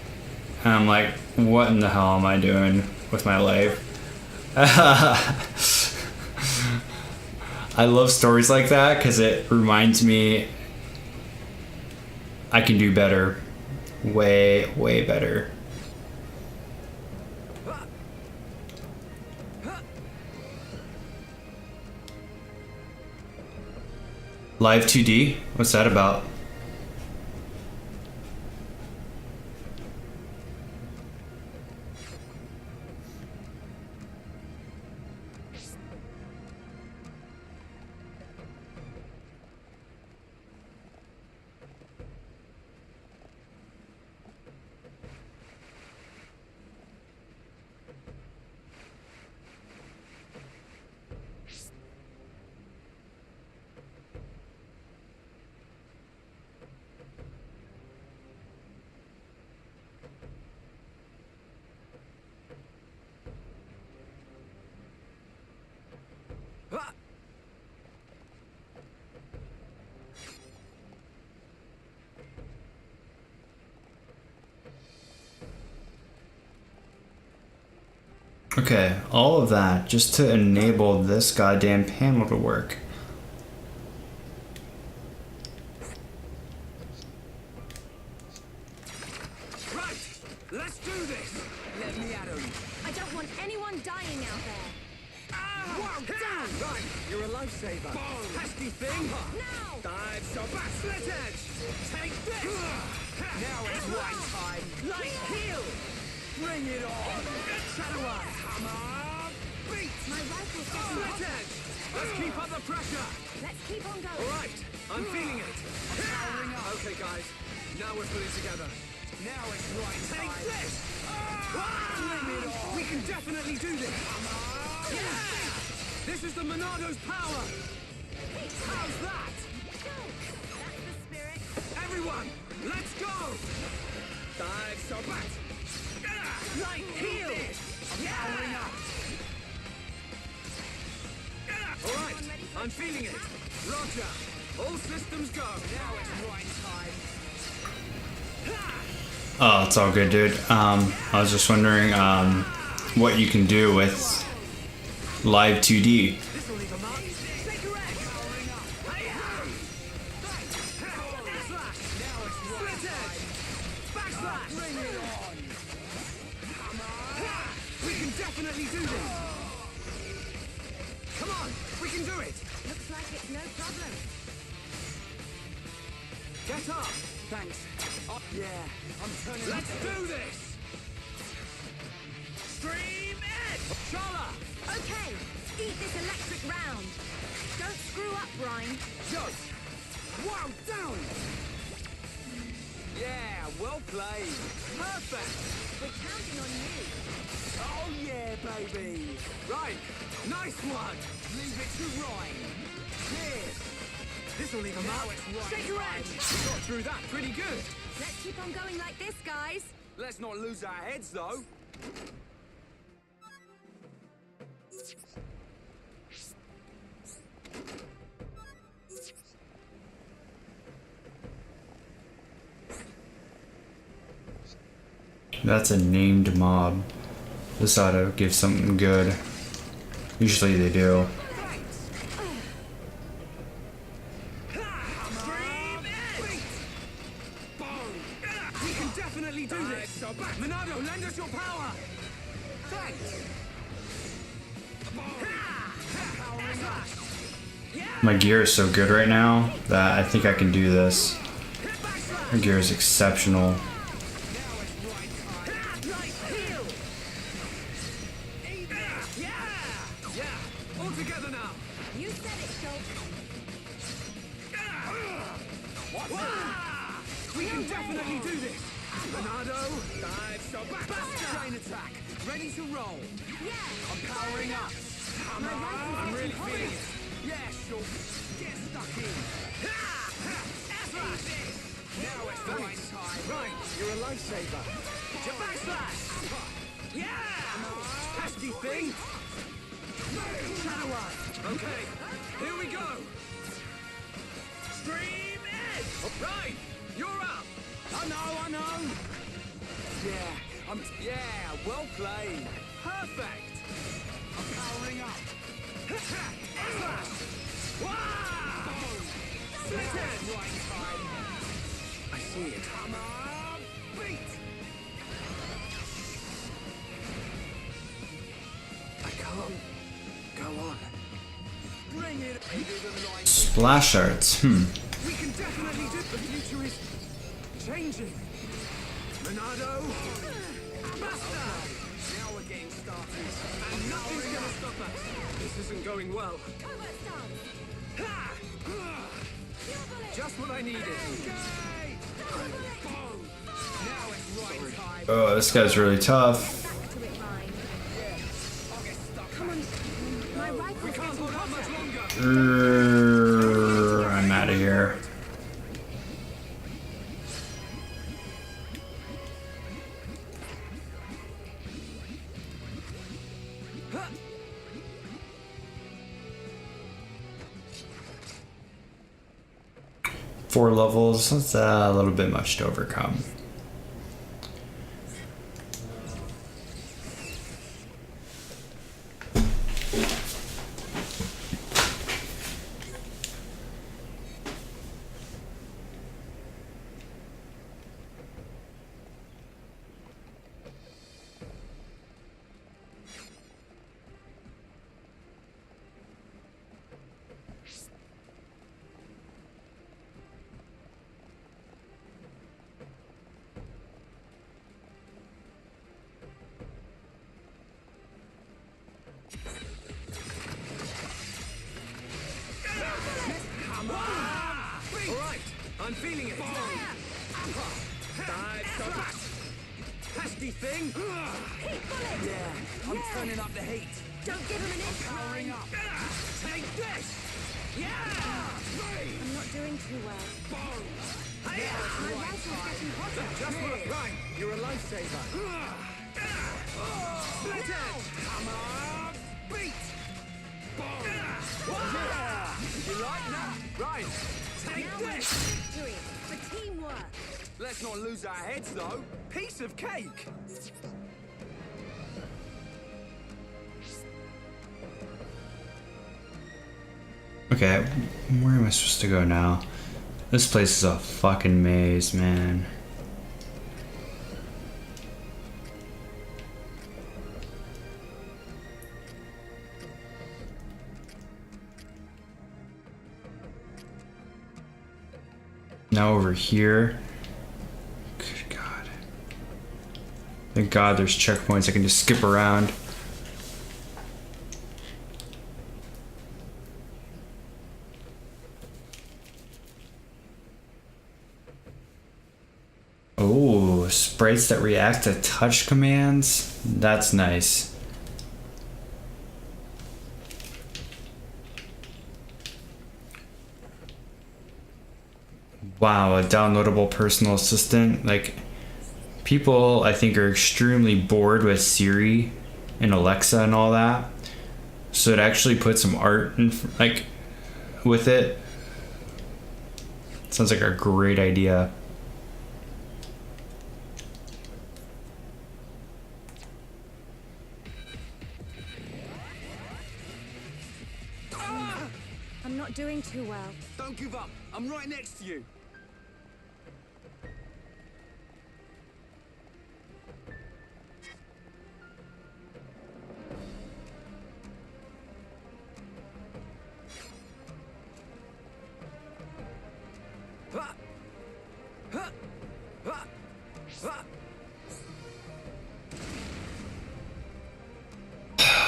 I'm like, what in the hell am I doing with my life? I love stories like that because it reminds me I can do better. Way, way better. Live 2D? What's that about? Okay, all of that just to enable this goddamn panel to work. Right, let's do this. Let me at him. I don't want anyone dying out there. Whoa, down! Right, you're a lifesaver. Pesky thing. Now! Dive, so back, slit edge. Take this. Now it's right time. Light heal. Bring it on. Shadow Eye. Come on. Beat. My rifle's getting Slit hot. edge. Let's keep up the pressure. Let's keep on going. All right, I'm feeling it. Okay, guys. Now we're pulling together. Now it's right time. Take this. Bring it on. We can definitely do this. Come on. Yeah. This is the Monado's power. How's that? Go. That's the spirit. Everyone, let's go! Dive so back! Right, heal! I'm powering up! Alright, I'm feeling it! Roger! All systems go! Now it's right time! Oh, it's all good, dude. I was just wondering what you can do with live 2D. This'll leave a mark! Take a rest! Powering up! Now it's right time! Backslash! Bring it on! Come on! We can definitely do this! Come on! We can do it! Looks like it's no problem. Get up! Thanks. Oh, yeah, I'm turning. Let's do this! Stream Edge! Shala! Okay, eat this electric round. Don't screw up, Ryan. Go! Wow, down! Yeah, well played. Perfect! We're counting on you. Oh yeah, baby! Right, nice one! Leave it to Ryan. Cheers! This'll leave a mark. Shake your edge! We got through that pretty good. Let's keep on going like this, guys. Let's not lose our heads, though. That's a named mob. This ought to give something good. Usually they do. We can definitely do this! Monado, lend us your power! Thanks! My gear is so good right now that I think I can do this. My gear is exceptional. All together now! You said it, Schultz. We can definitely do this! Monado, dive, so back! Chain attack! Ready to roll! Yeah. I'm powering up! Come on! I'm really feeling it! Yeah, sure! Get stuck in! Now it's the right time! Right, you're a lifesaver! Backslash! Yeah! Pesky thing! Shadow Eye! Okay, here we go! Stream Edge! Right, you're up! I know! Yeah, well played! Perfect! I'm powering up! Backslash! Wow! Split it! Right time! I see it. Come on! Beat! I can't go on. Bring it! Splash arts. We can definitely do. The future is changing. Monado, basta! Now we're getting started, and nothing's gonna stop us. This isn't going well. Covert stance. Ha! Just what I needed. Now it's right time. Oh, this guy's really tough. Back to it, Ryan. Come on. My rifle's We can't getting hold out much hotter. longer. I'm out of here. Four levels, that's a little bit much to overcome. Alright, I'm feeling it. Dive, so back. Pesky thing. Yeah, I'm turning up the heat. Don't give him an inch, Powering Ryan. up. Take this. Yeah. I'm not doing too well. My rifle's getting hotter. Just work right. You're a lifesaver. Split it! Come on! Beat! You like that? Right. Take Now we're this! victory for teamwork. Let's not lose our heads, though. Piece of cake! Okay, where am I supposed to go now? This place is a fucking maze, man. Now over here. Good God. Thank God there's checkpoints I can just skip around. Oh, sprites that react to touch commands? That's nice. Wow, a downloadable personal assistant. Like, people, I think, are extremely bored with Siri and Alexa and all that. So it actually put some art in, like, with it. Sounds like a great idea. I'm not doing too well. Don't give up. I'm right next to you.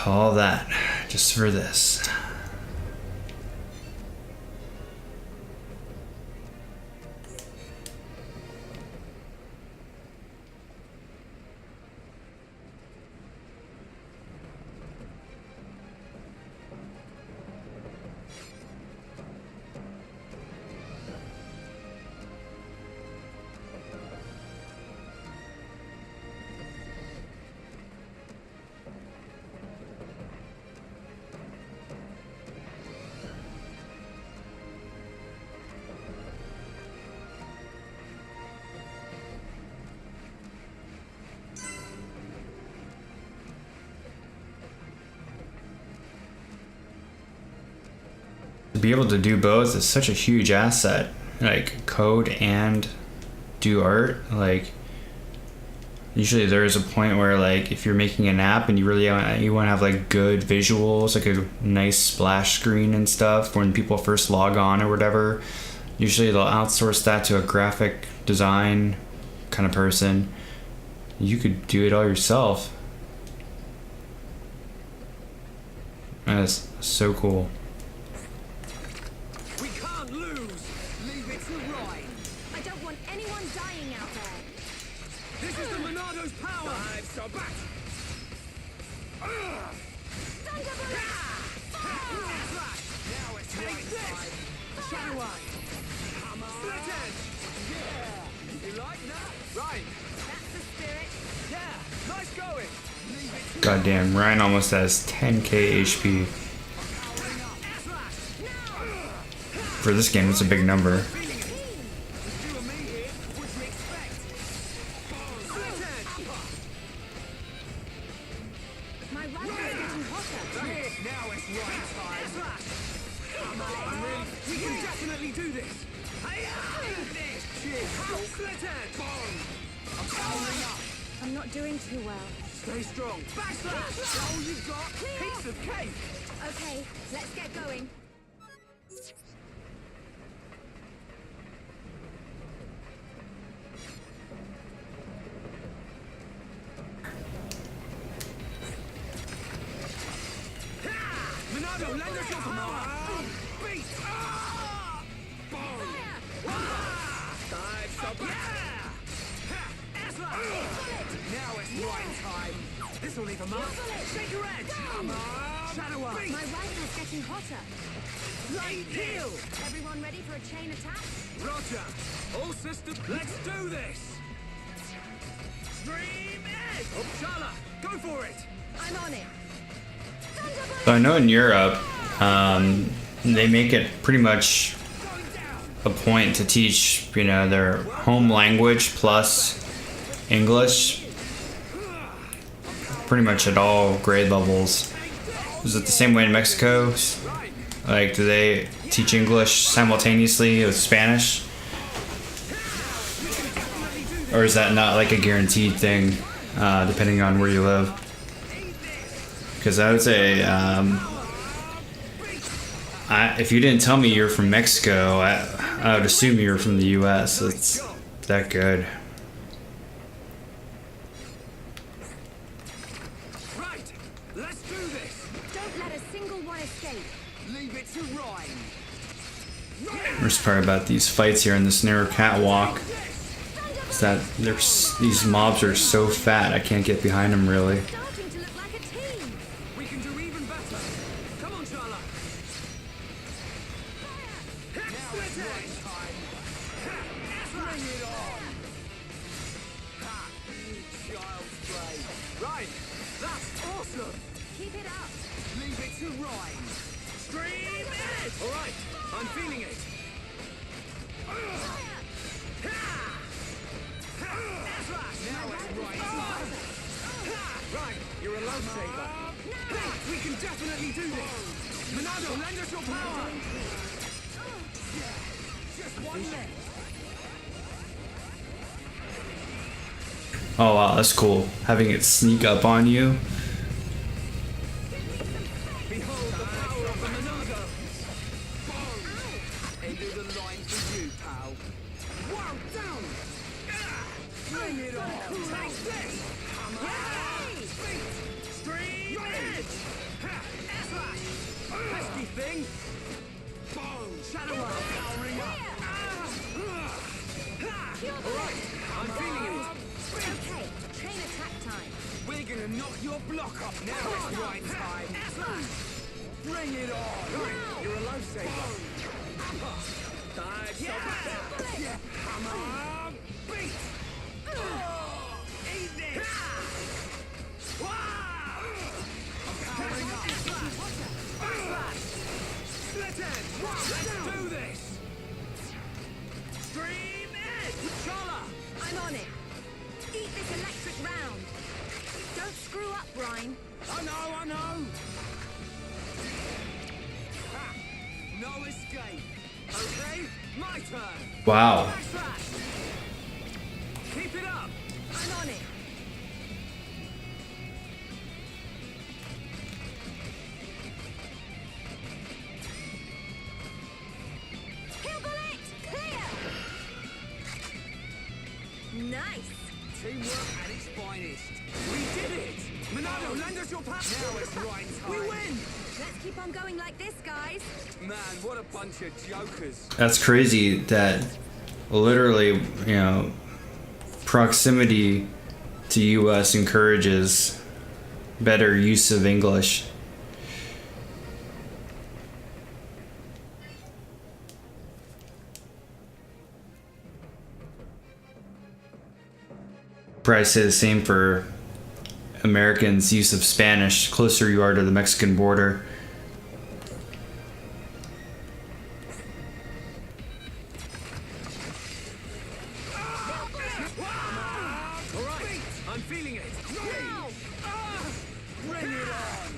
All that just for this. To be able to do both is such a huge asset. Like, code and do art. Like, usually there's a point where, like, if you're making an app and you really want to have like good visuals, like a nice splash screen and stuff when people first log on or whatever, usually they'll outsource that to a graphic design kind of person. You could do it all yourself. That's so cool. We can't lose. Leave it to Riot. I don't want anyone dying out there. This is the Monado's power. Dive so back. Now it's take this. Shadow Eye. Come on. Split end. Yeah. You like that? Right. That's the spirit. Yeah. Nice going. Leave it to Goddamn, Ryan almost has 10k HP. For this game, it's a big number. My rifle's getting hotter. Now it's right time. Come on. We can definitely do this. Cheers. Split end. I'm powering up. I'm not doing too well. Stay strong. Backslash. All you've got. Piece of cake. Okay, let's get going. Monado, lend us your power. Beat. Boom. Dive so back. Now it's right time. This will leave a mark. Shake your edge. Come on. Shadow up. My rifle's getting hotter. Light heal. Everyone ready for a chain attack? Roger. All systems. Let's do this. Stream edge. Upshala, go for it. I'm on it. So I know in Europe, they make it pretty much a point to teach, you know, their home language plus English pretty much at all grade levels. Is it the same way in Mexico? Like, do they teach English simultaneously with Spanish? Or is that not like a guaranteed thing, depending on where you live? Because I would say, if you didn't tell me you're from Mexico, I would assume you're from the US. It's that good. Right. Let's do this. Don't let a single one escape. Leave it to Ryan. Worst part about these fights here in this narrow catwalk is that these mobs are so fat I can't get behind them really. Starting to look like a team. We can do even better. Come on, Charla. Right, that's awesome. Keep it up. Leave it to Ryan. Stream edge. All right, I'm feeling it. Now it's Ryan's Right, you're a lifesaver. We can definitely do this. Monado, lend us your power. Just one left. Oh wow, that's cool. Having it sneak up on you. Behold the power of the Monado. End of the line for you, pal. Wow, down. Bring it on. Take this. Come on. Stream edge. Slash. Pesky thing. Boom. Shadow up. Powering up. Alright, I'm feeling it. Okay, chain attack time. We're gonna knock your block up now. It's right time. Bring it on. Right, you're a lifesaver. Dive, yeah. Come on. Beat. Eat this. Wow. I'm powering up. Backslash. Split edge. Let's do this. Stream edge. Chala. I'm on it. Eat this electric round. Don't screw up, Ryan. I know. Ha. No escape. Okay, my turn. Wow. Backslash. Keep it up. I'm on it. Kill bullet! Clear! Nice! Teamwork at its finest. We did it. Monado, lend us your power. Now it's right time. We win. Let's keep on going like this, guys. Man, what a bunch of jokers. That's crazy that literally, you know, proximity to US encourages better use of English. Probably say the same for Americans' use of Spanish. Closer you are to the Mexican border. Alright, I'm feeling it. Now! Bring it on.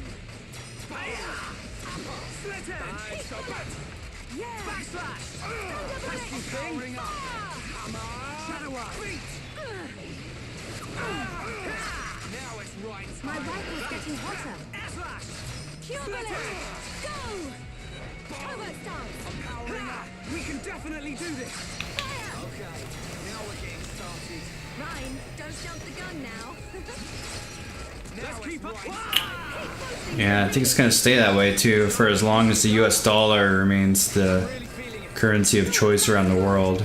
Split edge. Yeah! Backslash. Pesky thing. Powering up. Come on. Shadow up. Now it's right time. My rifle's getting hotter. Slash. Cure bullet! Go! Turbo stance! I'm powering up. We can definitely do this. Fire! Okay, now we're getting started. Ryan, don't jump the gun now. Let's keep up. Yeah, I think it's going to stay that way too for as long as the US dollar remains the currency of choice around the world.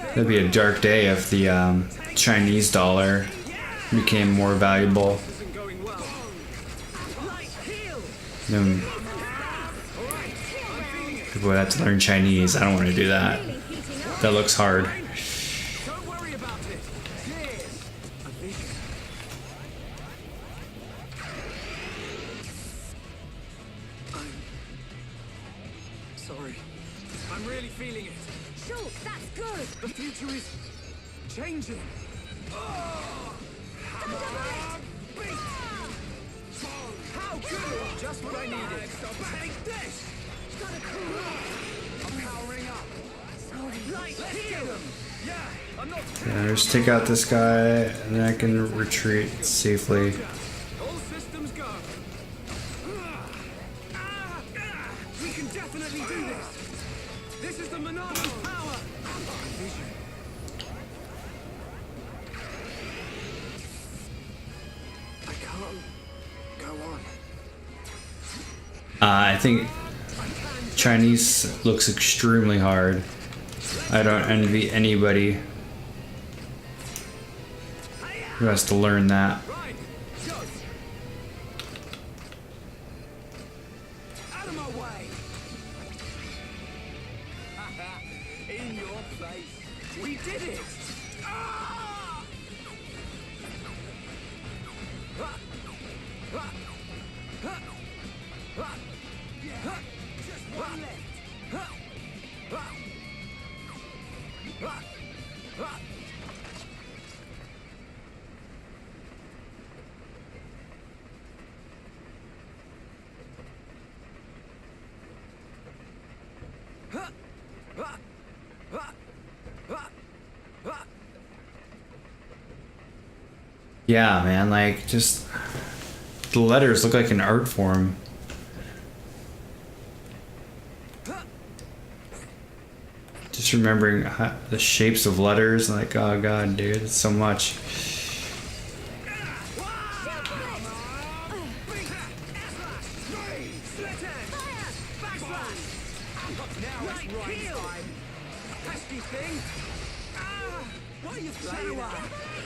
That'd be a dark day if the Chinese dollar became more valuable. Isn't going well. Light heal. Them people would have to learn Chinese. I don't want to do that. That looks hard. Don't worry about it. Cheers. A vision. I'm sorry. I'm really feeling it. Schultz, that's good. The future is changing. Oh! How good! Just what I needed. Take this! Gotta cool off. I'm powering up. Sorry. Let's get him! Yeah, I'm not Yeah, just take out this guy, and then I can retreat safely. all systems go. We can definitely do this. This is the Monado's power. Vision. I can't go on. I think Chinese looks extremely hard. I don't envy anybody who has to learn that. Right, go. Out of my way. In your place. We did it. Ah! Just one left. Yeah, man, like, just the letters look like an art form. Just remembering the shapes of letters, like, oh god, dude, it's so much.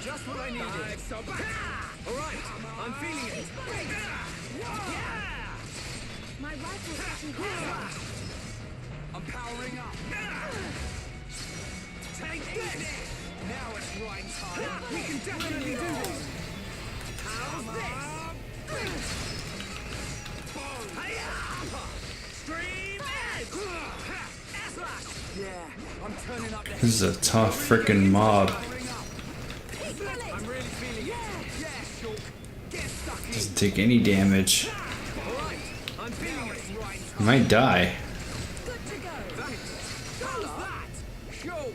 Just what I needed. All right, I'm feeling it. My rifle's catching fire. I'm powering up. Take this. Now it's right time. We can definitely do this. How's this? Stream edge. Yeah, I'm turning up the This is a tough freaking mob. I'm really feeling it. Yeah, Shulk. Get stuck in. Doesn't take any damage. All right, I'm feeling it. Right. You might die. Good to go. How's that? Shulk.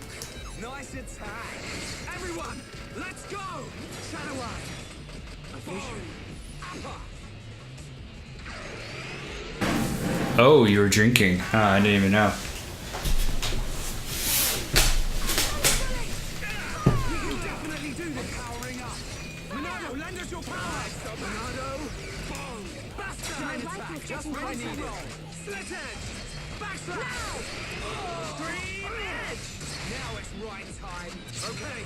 Nice attack. Everyone, let's go. Shadow Eye. A vision. Oh, you were drinking. I didn't even know. We can definitely do this. Powering up. Monado, lend us your power. Monado. Boom. Bastard attack. Just what I needed. Slit edge. Backslash. Stream edge. Now it's right time. Okay,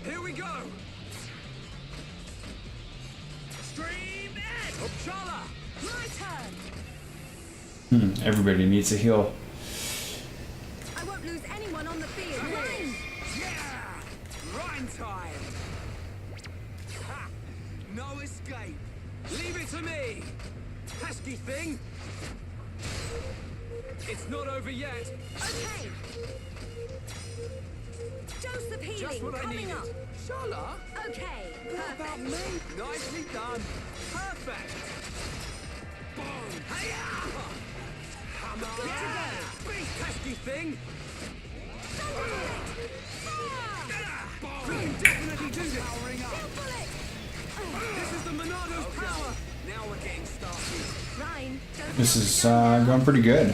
here we go. Stream edge. Chala. My turn. Everybody needs a heal. I won't lose anyone on the field. Mine. Yeah. Rhyme time. Ha. No escape. Leave it to me. Pesky thing. It's not over yet. Okay. Dose of healing Just what I coming needed. up. Shala. Okay. What about Perfect. me? Nicely done. Perfect. Boom. Hiya! Hammer. Yeah. Big pesky thing. We can definitely do this. Powering up. This is the Monado's power. Now we're getting started. Ryan, don't This is going pretty good.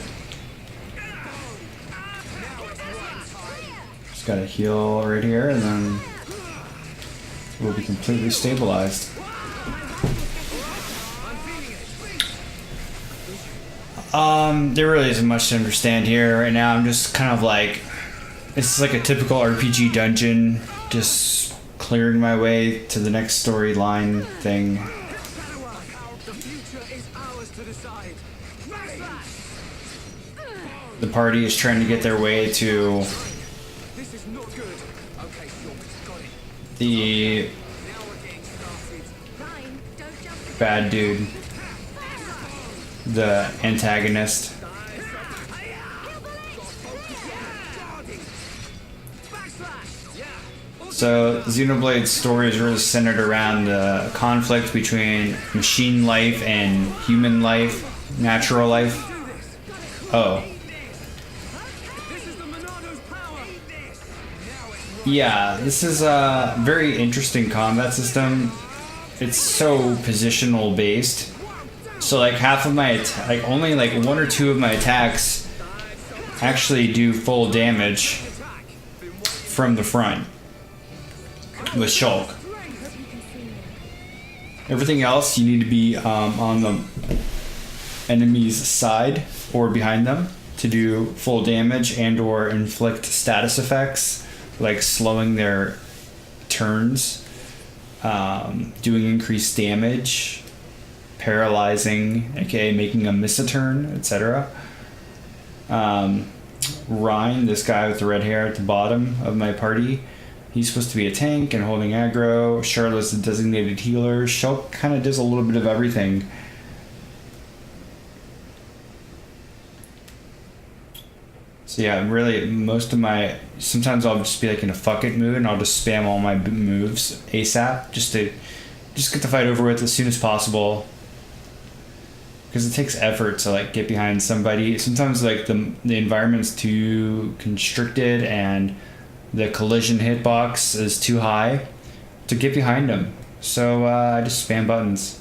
Just gotta heal right here, and then we'll be completely stabilized. There really isn't much to understand here right now. I'm just kind of like, it's like a typical RPG dungeon, just clearing my way to the next storyline thing. The future is ours to decide. the party is trying to get their way to This is not good. Okay, sure. Got it. the Now we're getting started. Ryan, don't jump. bad dude, the antagonist. So Xenoblade's story is really centered around the conflict between machine life and human life, natural life. Oh. Yeah, this is a very interesting combat system. It's so positional based. So like half of my only like one or two of my attacks actually do full damage from the front with Shulk. Everything else you need to be on the enemy's side or behind them to do full damage and or inflict status effects like slowing their turns, doing increased damage, paralyzing, aka making them miss a turn, etc. Ryan, this guy with the red hair at the bottom of my party, he's supposed to be a tank and holding aggro. Charlotte's the designated healer. Shulk kind of does a little bit of everything. So yeah, really, most of my... Sometimes I'll just be like in a fuck it mood and I'll just spam all my moves ASAP just to get the fight over with as soon as possible. Because it takes effort to like get behind somebody. Sometimes like the environment's too constricted and the collision hitbox is too high to get behind them. So I just spam buttons.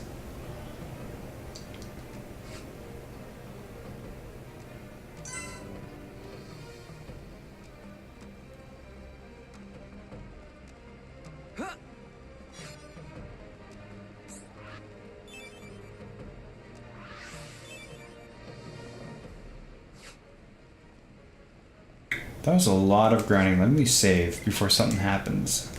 That was a lot of grinding. Let me save before something happens.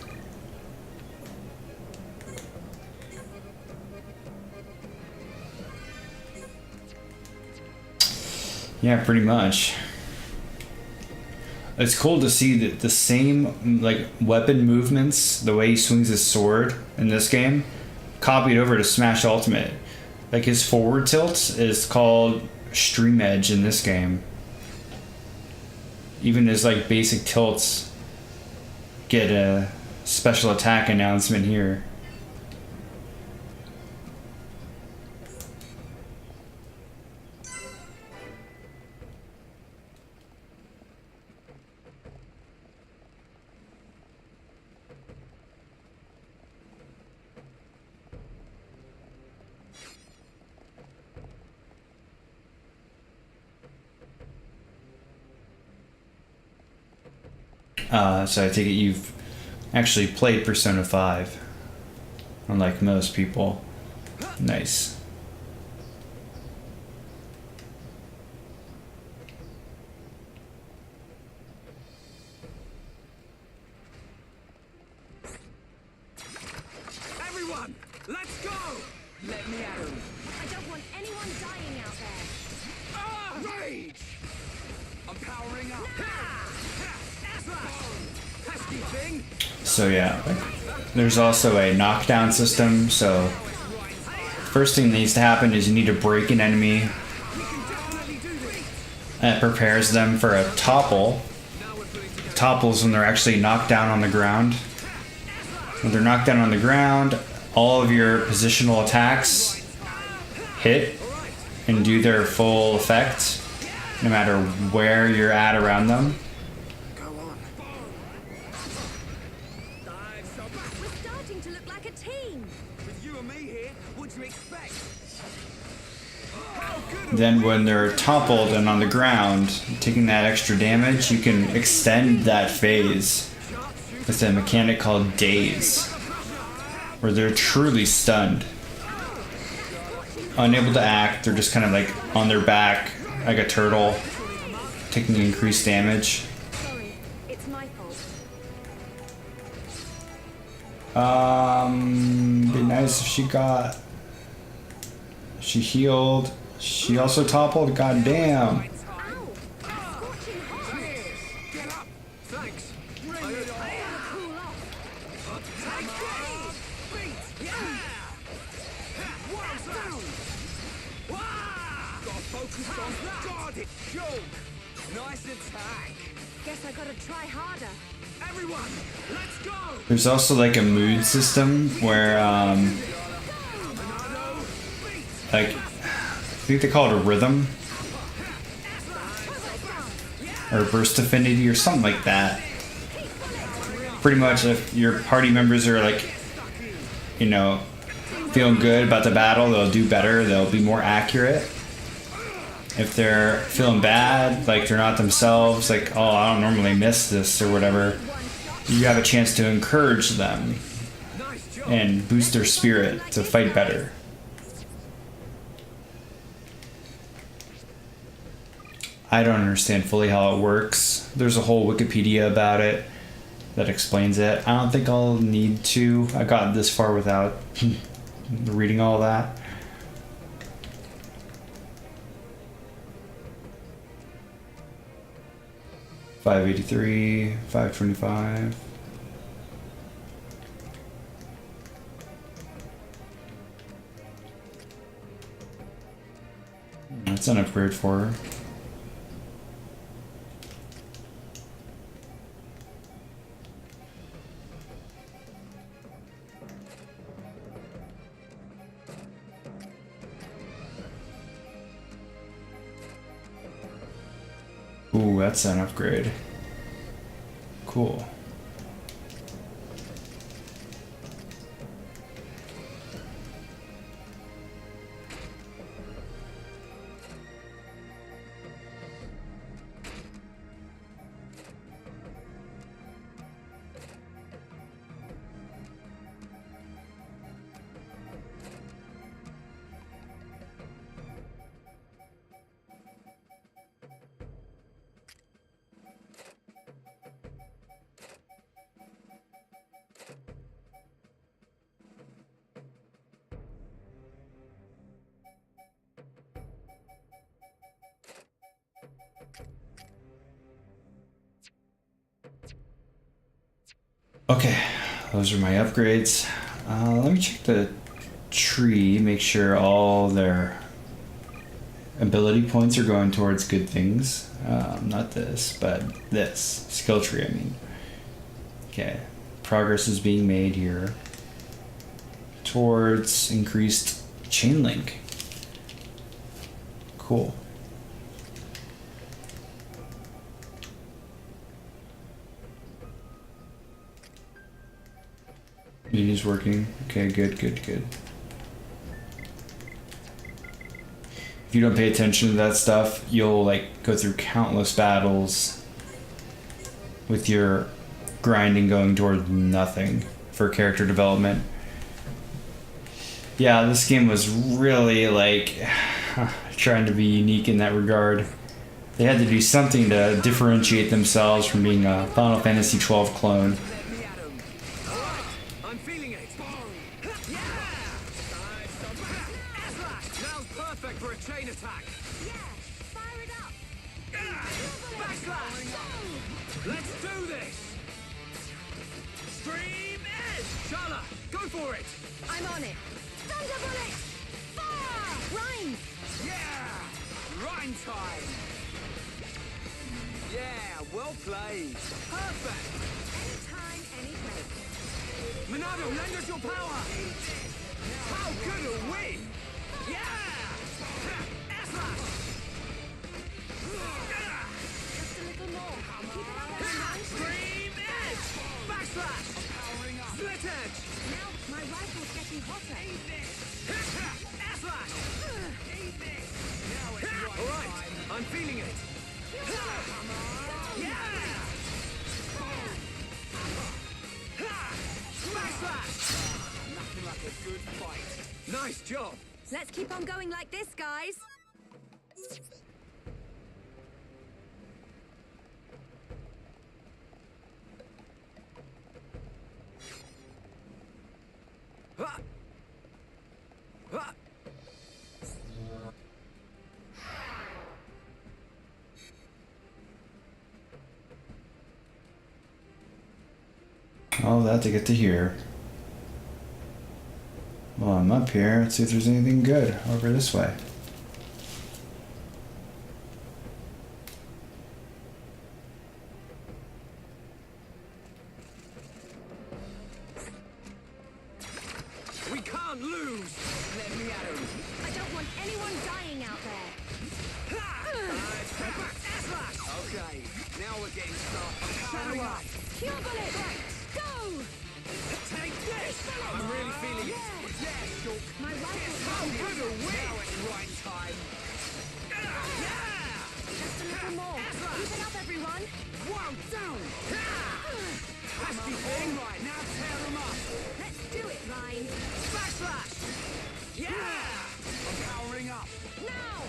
Yeah, pretty much. It's cool to see that the same like weapon movements, the way he swings his sword in this game, copied over to Smash Ultimate. Like his forward tilt is called Stream Edge in this game. Even his like basic tilts get a special attack announcement here. So I take it you've actually played Persona 5, unlike most people. Nice. Everyone, let's go! Let me at him. I don't want anyone dying out there. Ah! Rage! I'm powering up. Pesky thing! So yeah, there's also a knockdown system. So first thing that needs to happen is you need to break an enemy. That prepares them for a topple. Topples when they're actually knocked down on the ground. When they're knocked down on the ground, all of your positional attacks hit and do their full effect, no matter where you're at around them. We're starting to look like a team. With you and me here, what'd you expect? Then when they're toppled and on the ground, taking that extra damage, you can extend that phase with a mechanic called Daze, where they're truly stunned. Unable to act, they're just kind of like on their back, like a turtle, taking increased damage. Sorry, it's my fault. Be nice if she healed. She also toppled, goddamn. Ow! Focus on that. Got it. Joke. Nice attack. Guess I gotta try harder. Everyone, let's go. There's also like a mood system where like I think they call it a rhythm or burst affinity or something like that. Pretty much if your party members are like, you know, feeling good about the battle, they'll do better, they'll be more accurate. If they're feeling bad, like they're not themselves, like, oh, I don't normally miss this or whatever, you have a chance to encourage them and boost their spirit to fight better. I don't understand fully how it works. There's a whole Wikipedia about it that explains it. I don't think I'll need to. I got this far without reading all that. $583, $525. That's an upgrade for her. Ooh, that's an upgrade. Cool. Okay, those are my upgrades. Let me check the tree, make sure all their ability points are going towards good things. Not this, but this. Skill tree, I mean. Okay, progress is being made here towards increased chain link. Cool. Meeting's working. Okay, good, good, good. If you don't pay attention to that stuff, you'll like go through countless battles with your grinding going toward nothing for character development. Yeah, this game was really like trying to be unique in that regard. They had to do something to differentiate themselves from being a Final Fantasy XII clone. Nice job. Let's keep on going like this, guys. All that to get to here. Well, I'm up here. Let's see if there's anything good over this way. We can't lose! Let me at him! I don't want anyone dying out there. Okay, now we're getting started. Powering up! Pure bullet! Go! Take this! I'm really feeling it! Yeah, Shulk! My rifle's Oh, ready. good a win! Now it's right time! Yeah! Just a little more. Keep it up, everyone. Wow, down! Nasty thing! Right, now tear them up! Let's do it, Ryan. Backslash! Yeah! I'm powering up! Now!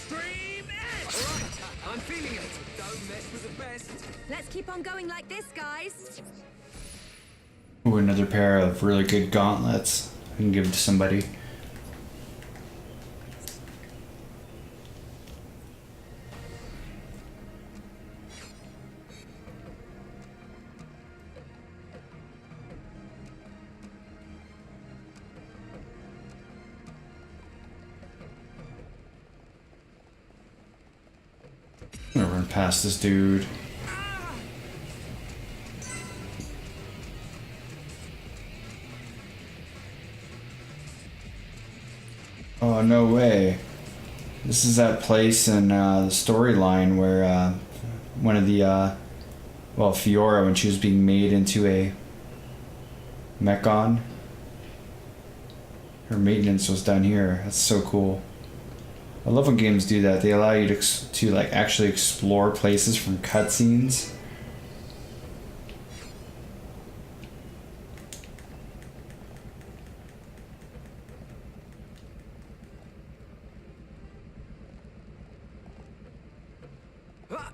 Stream edge! Alright, I'm feeling it! Don't mess with the best! Let's keep on going like this, guys. Ooh, another pair of really good gauntlets. I can give to somebody. I'm gonna run past this dude. Oh, no way. This is that place in the storyline where one of the, well, Fiora, when she was being made into a Mechon, her maintenance was done here. That's so cool. I love when games do that. They allow you to like actually explore places from cutscenes. Ah!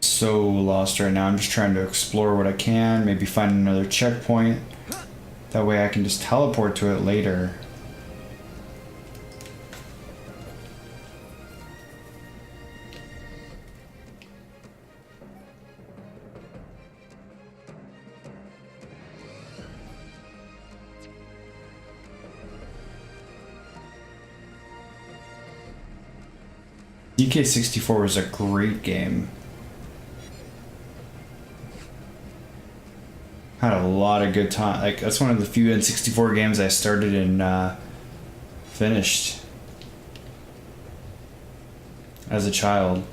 So lost right now. I'm just trying to explore what I can, maybe find another checkpoint. That way I can just teleport to it later. DK64 was a great game. Had a lot of good time. Like, that's one of the few N64 games I started and finished as a child.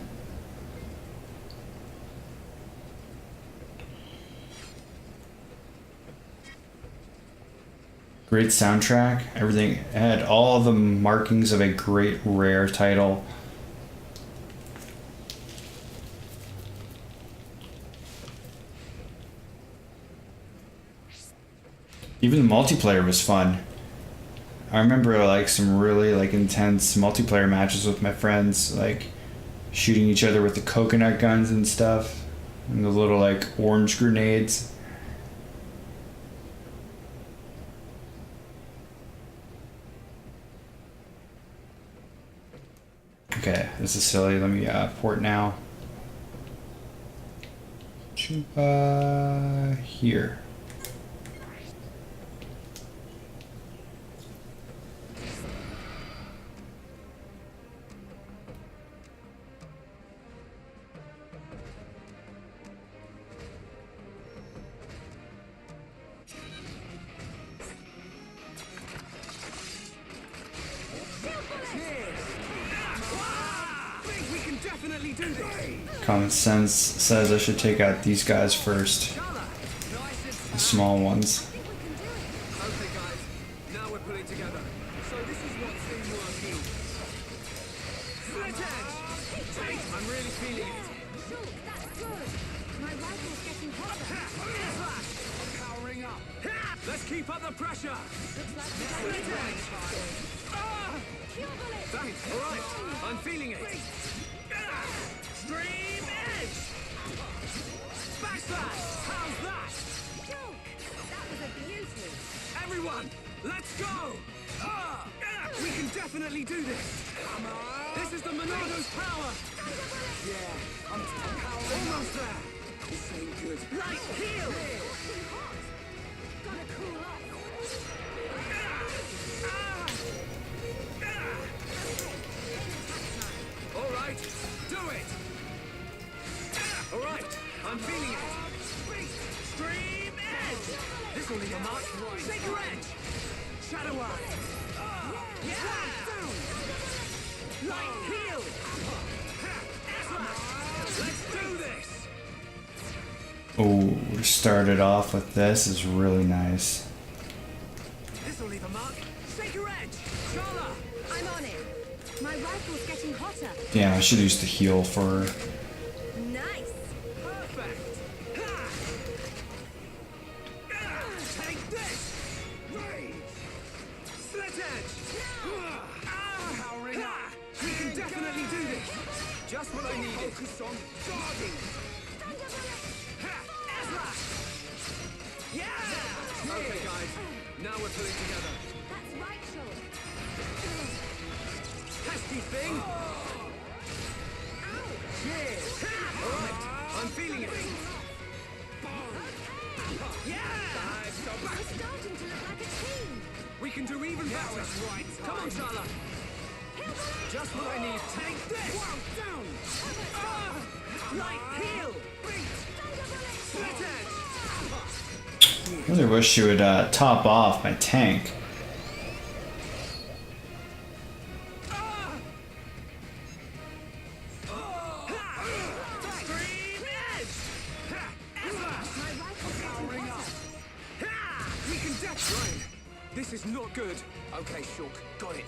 Great soundtrack. Everything had all the markings of a great rare title. Even the multiplayer was fun. I remember like some really like intense multiplayer matches with my friends, like shooting each other with the coconut guns and stuff, and the little like orange grenades. Okay, this is silly. Let me port now. Here. Common sense says I should take out these guys first. The small ones. Okay guys, now we're pulling together. So this is what teamwork is. Split edge! Tank, I'm really feeling it. Shulk, that's good. My rifle's getting hotter. Air slash! Powering up. Let's keep up the pressure. Looks like we Split got edge! Ah! Cure bullet. Thanks, alright. I'm feeling it. Stream edge! Backslash! How's that? Shulk, that was a beauty. Everyone, let's go! We can definitely do this. This is the Monado's power. Yeah, I'm almost there. This ain't good. Light heal! Fucking hot. Gotta cool off. All right, do it. All right, I'm feeling it. Stream edge. This will leave a mark. Shaker edge. Shadow eye. Yeah. Light heal. Let's do this. Oh, started off with this is really nice. This will leave a mark. Shaker edge. Shala. I'm on it. My rifle's getting hotter. Yeah, I should use the heal for. Nice. Perfect. Take this. Rage. Split edge. Powering up. We can definitely do this. Just what I needed. Focus on guarding. Yeah. Okay, guys. Now we're pulling together. That's right, Shulk. Pesky thing. Cheers. All right. I'm feeling it. Yeah. We're starting to look like a team. We can do even better. Come on, Shala. Just what I need. Take this. Down. Light heal. Split edge. I really wish she would top off my tank. Stream edge. My rifle's getting hotter. We can Ryan, this is not good. Okay, Shulk, got it.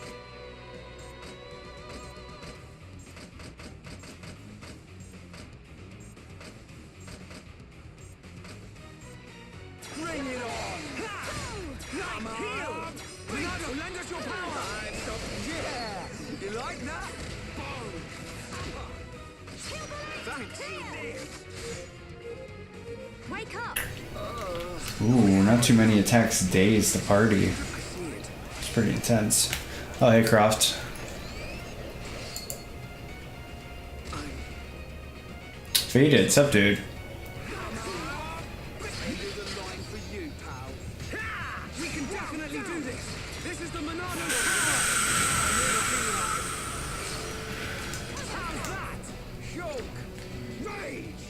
Bring it on! Light heal! Monado, lend us your power! Yeah! You like that? Thanks! Wake up! Ooh, not too many attacks days to party. It's pretty intense. Oh, hey, Croft. Faded, sup, dude? We can definitely do this! This is the Monado How's that? Shulk! Rage!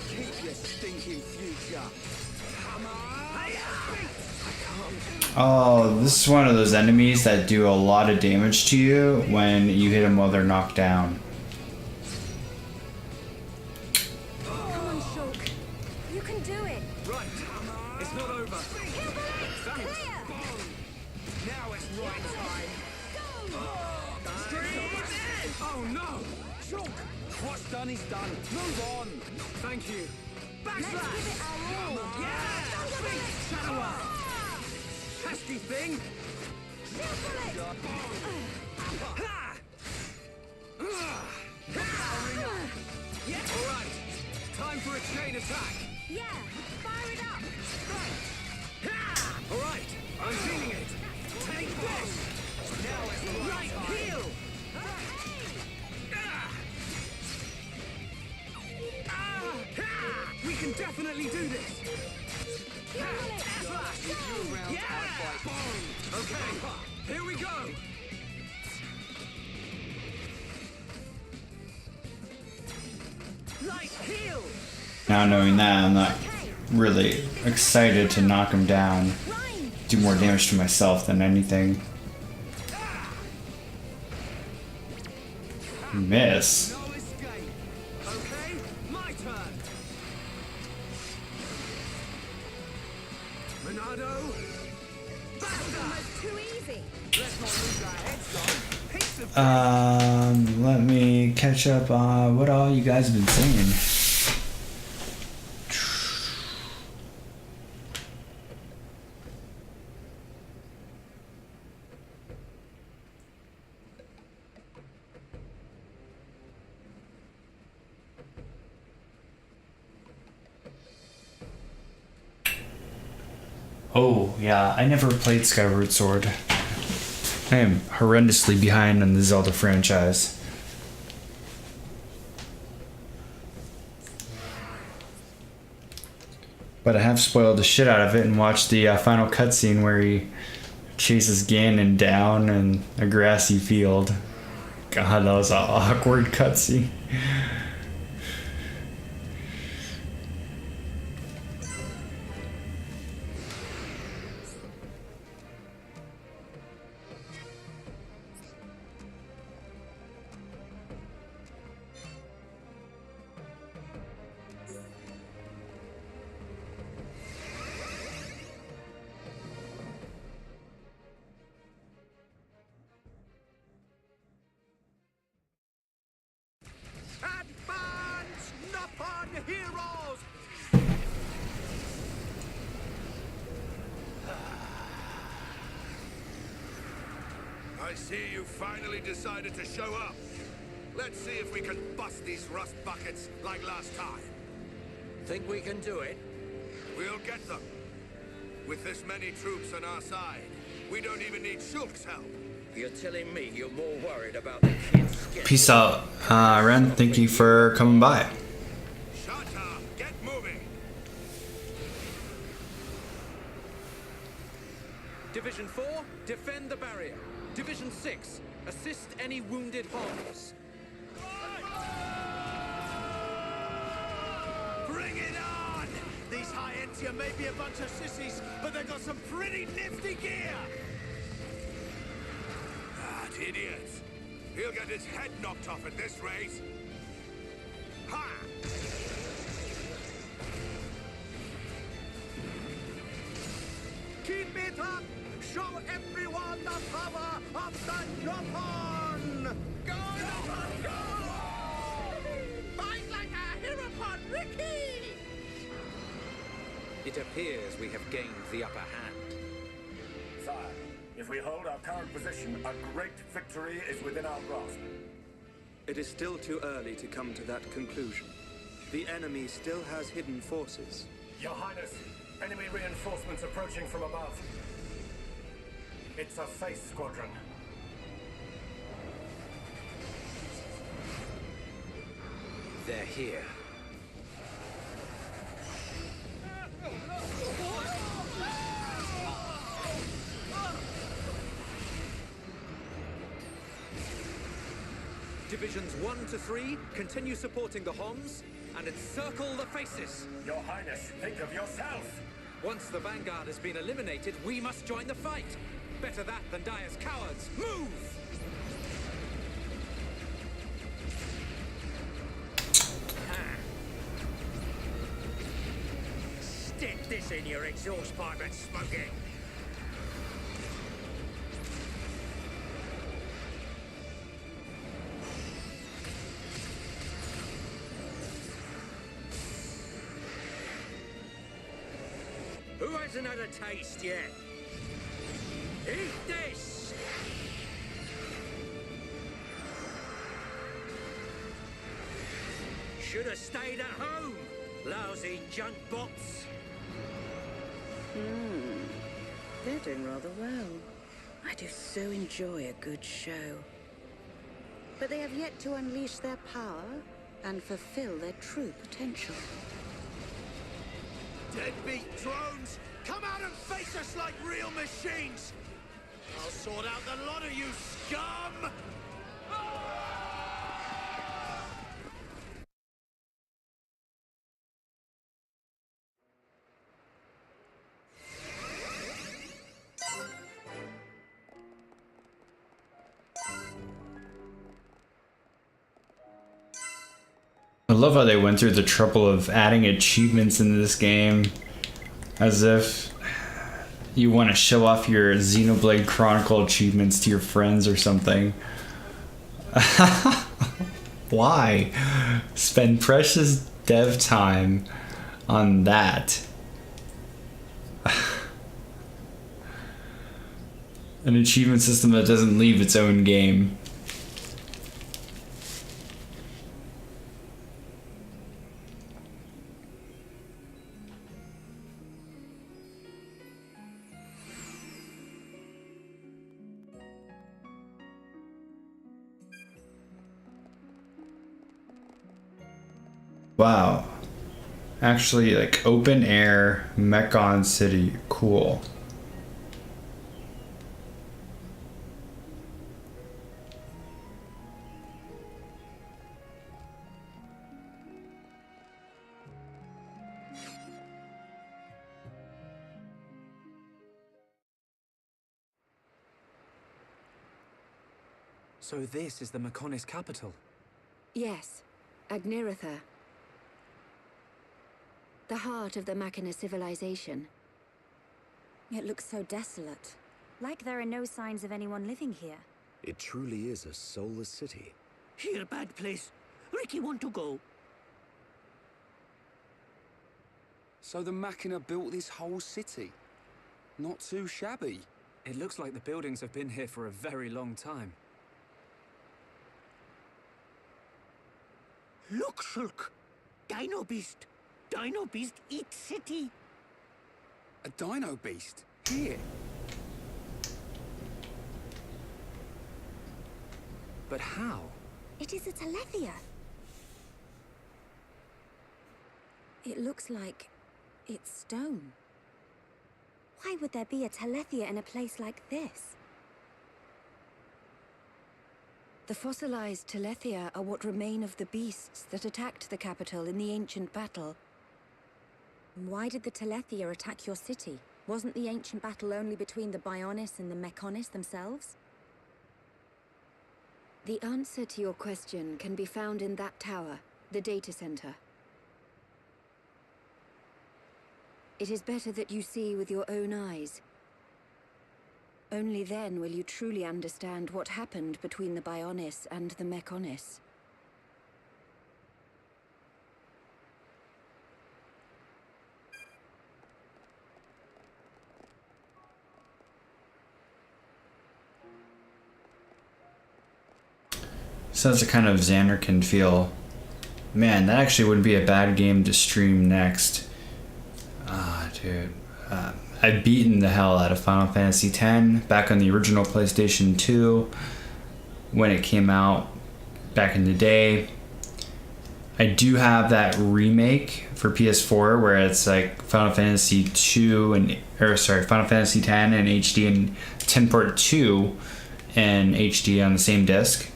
Keep your stinking future! Come on! Oh, this is one of those enemies that do a lot of damage to you when you hit them while they're knocked down. Come on, Shulk. You can do it. Right, it's not over. Thanks. Clear. Now it's right time. Stream in! Oh no! Shulk! What's done is done. Move on! Thank you. Let's give it our all. Yeah! Big shadow eye! Pesky thing! Ha! Yeah! Alright, time for a chain attack! Yeah, fire it up. Alright, I'm feeling it! Take this! Now it's the right heal! We can definitely do this! Yeah! Okay, here we go! Light heal! Now knowing that, I'm not really excited to knock him down. Rhyme. Do more damage to myself than anything. Miss. No escape! Okay, my turn! Monado! That was almost too easy. Let's not lose our heads, son! Piece of Let me catch up on what all you guys have been saying. Oh, yeah, I never played Skyward Sword. I am horrendously behind on the Zelda franchise. But I have spoiled the shit out of it and watched the final cutscene where he chases Ganon down in a grassy field. God, that was an awkward cutscene. Advance, Nippon heroes! I see you finally decided to show up. Let's see if we can bust these rust buckets like last time. Think we can do it? We'll get them. With this many troops on our side, we don't even need Shulk's help. You're telling me you're more worried about the kids' schedule? Peace out, Ren. Thank you for coming by. Shut up! Get moving! Division 4, defend the barrier. Division 6, assist any wounded Homs. Bring it on! These high-entier may be a bunch of sissies, but they've got some pretty nifty gear! That idiot! He'll get his head knocked off at this rate! Ha! Keep it up! Show everyone the power of the Nippon! Go, Nippon, go! Fight like a Hirapon, Ricky! It appears we have gained the upper hand. Sire, if we hold our current position, a great victory is within our grasp. It is still too early to come to that conclusion. The enemy still has hidden forces. Your Highness, enemy reinforcements approaching from above. It's a face squadron. They're here. Divisions 1 to 3, continue supporting the Homs and encircle the faces. Your Highness, think of yourself! Once the Vanguard has been eliminated, we must join the fight. Better that than die as cowards. Move! Stick this in your exhaust pipe and smoke it. Who hasn't had a taste yet? Eat this! Should have stayed at home, lousy junk bots. They're doing rather well. I do so enjoy a good show. But they have yet to unleash their power and fulfill their true potential. Deadbeat drones! Come out and face us like real machines! I'll sort out the lot of you, scum! I love how they went through the trouble of adding achievements into this game as if you want to show off your Xenoblade Chronicle achievements to your friends or something. Why spend precious dev time on that? An achievement system that doesn't leave its own game. Wow. Actually, like open air Mekon City. Cool. So this is the Mechonis capital. Yes, Agniratha. The heart of the Machina civilization. It looks so desolate. Like there are no signs of anyone living here. It truly is a soulless city. Here, bad place. Ricky want to go. So the Machina built this whole city? Not too shabby. It looks like the buildings have been here for a very long time. Look, Shulk. Dino Beast. Dino Beast eats city. A dino beast? Here? But how? It is a Telethia. It looks like it's stone. Why would there be a Telethia in a place like this? The fossilized Telethia are what remain of the beasts that attacked the capital in the ancient battle. Why did the Telethia attack your city? Wasn't the ancient battle only between the Bionis and the Mechonis themselves? The answer to your question can be found in that tower, the data center. It is better that you see with your own eyes. Only then will you truly understand what happened between the Bionis and the Mechonis. Sounds a kind of Xanarkin feel. Man, that actually would be a bad game to stream next. Dude. I've beaten the hell out of Final Fantasy X back on the original PlayStation 2 when it came out back in the day. I do have that remake for PS4 where it's like Final Fantasy 2 and Final Fantasy X and HD and 10 Part 2 and HD on the same disc.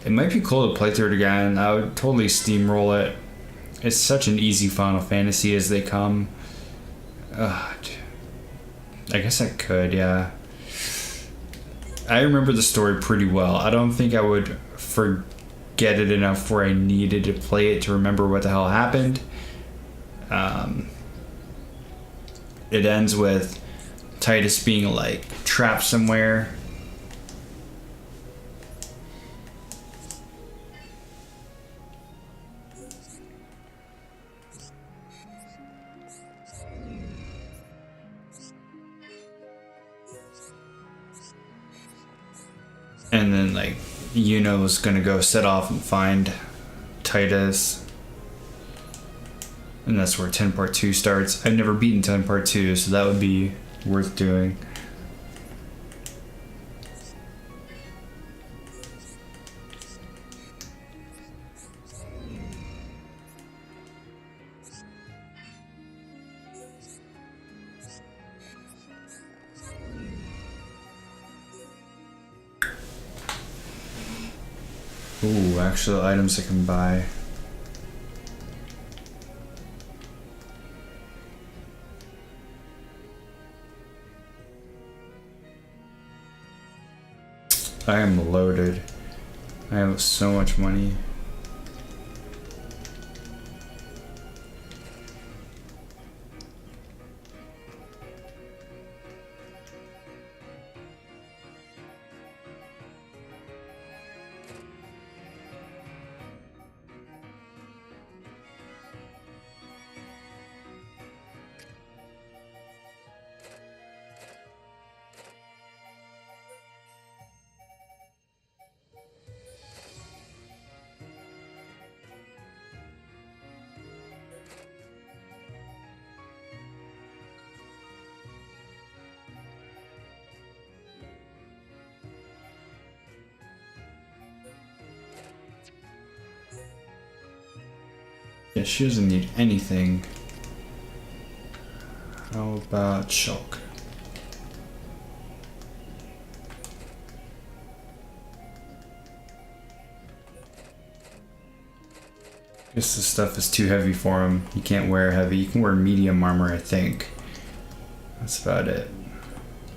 It might be cool to play through it again. I would totally steamroll it. It's such an easy Final Fantasy as they come. I guess I could, yeah. I remember the story pretty well. I don't think I would forget it enough where I needed to play it to remember what the hell happened. It ends with Titus being like trapped somewhere. And then, like, Yuno's gonna go set off and find Titus. And that's where 10 Part 2 starts. I've never beaten 10 Part 2, so that would be worth doing. Ooh, actual items I can buy. I am loaded. I have so much money. Yeah, she doesn't need anything. How about shock? Guess this stuff is too heavy for him. You can't wear heavy. You can wear medium armor, I think. That's about it.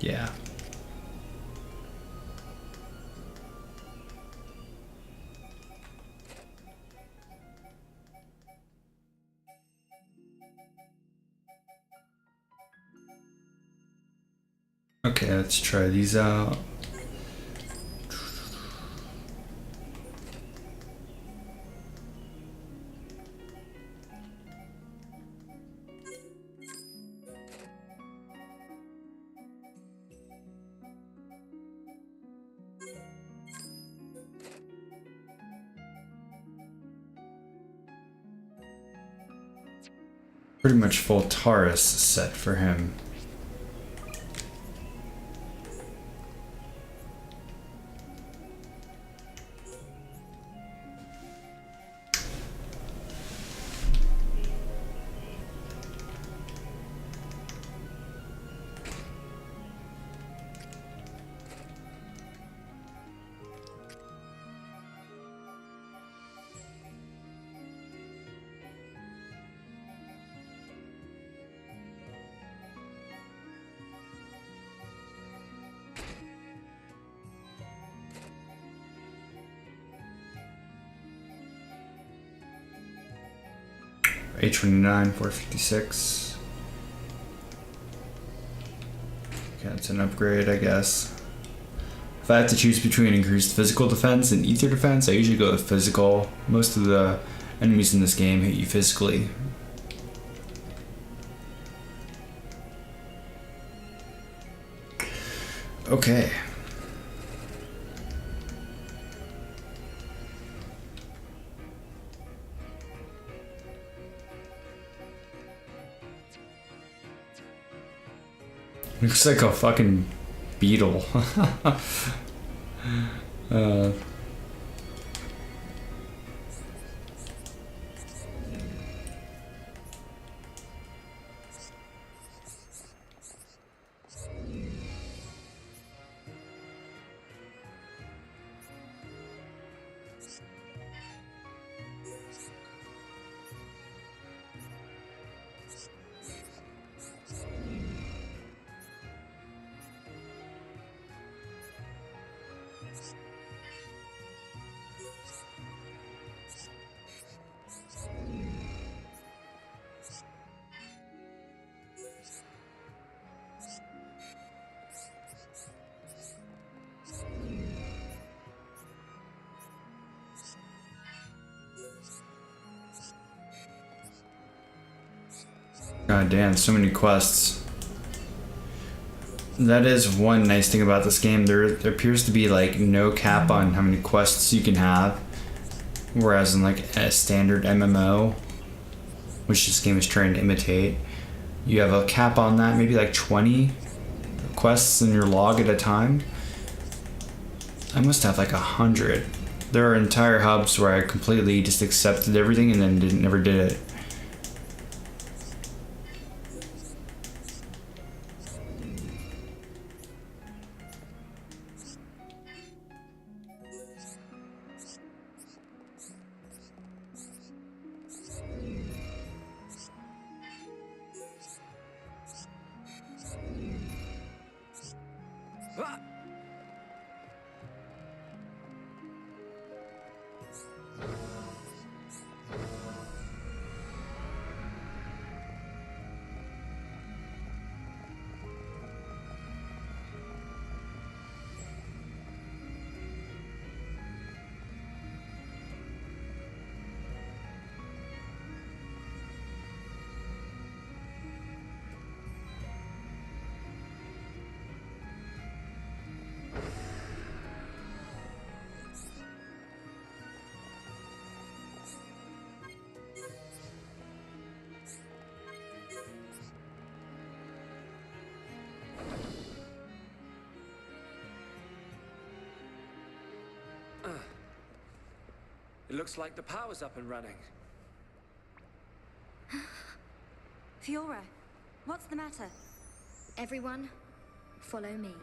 Yeah. Okay, let's try these out. Pretty much full Taurus set for him. A29, 456. Okay, that's an upgrade, I guess. If I have to choose between increased physical defense and ether defense, I usually go with physical. Most of the enemies in this game hit you physically. Okay. Looks like a fucking beetle. God damn, so many quests. That is one nice thing about this game. There appears to be like no cap on how many quests you can have. Whereas in like a standard MMO, which this game is trying to imitate, you have a cap on that, maybe like 20 quests in your log at a time. I must have like 100. There are entire hubs where I completely just accepted everything and then never did it. It looks like the power's up and running. Fiora, what's the matter? Everyone, follow me.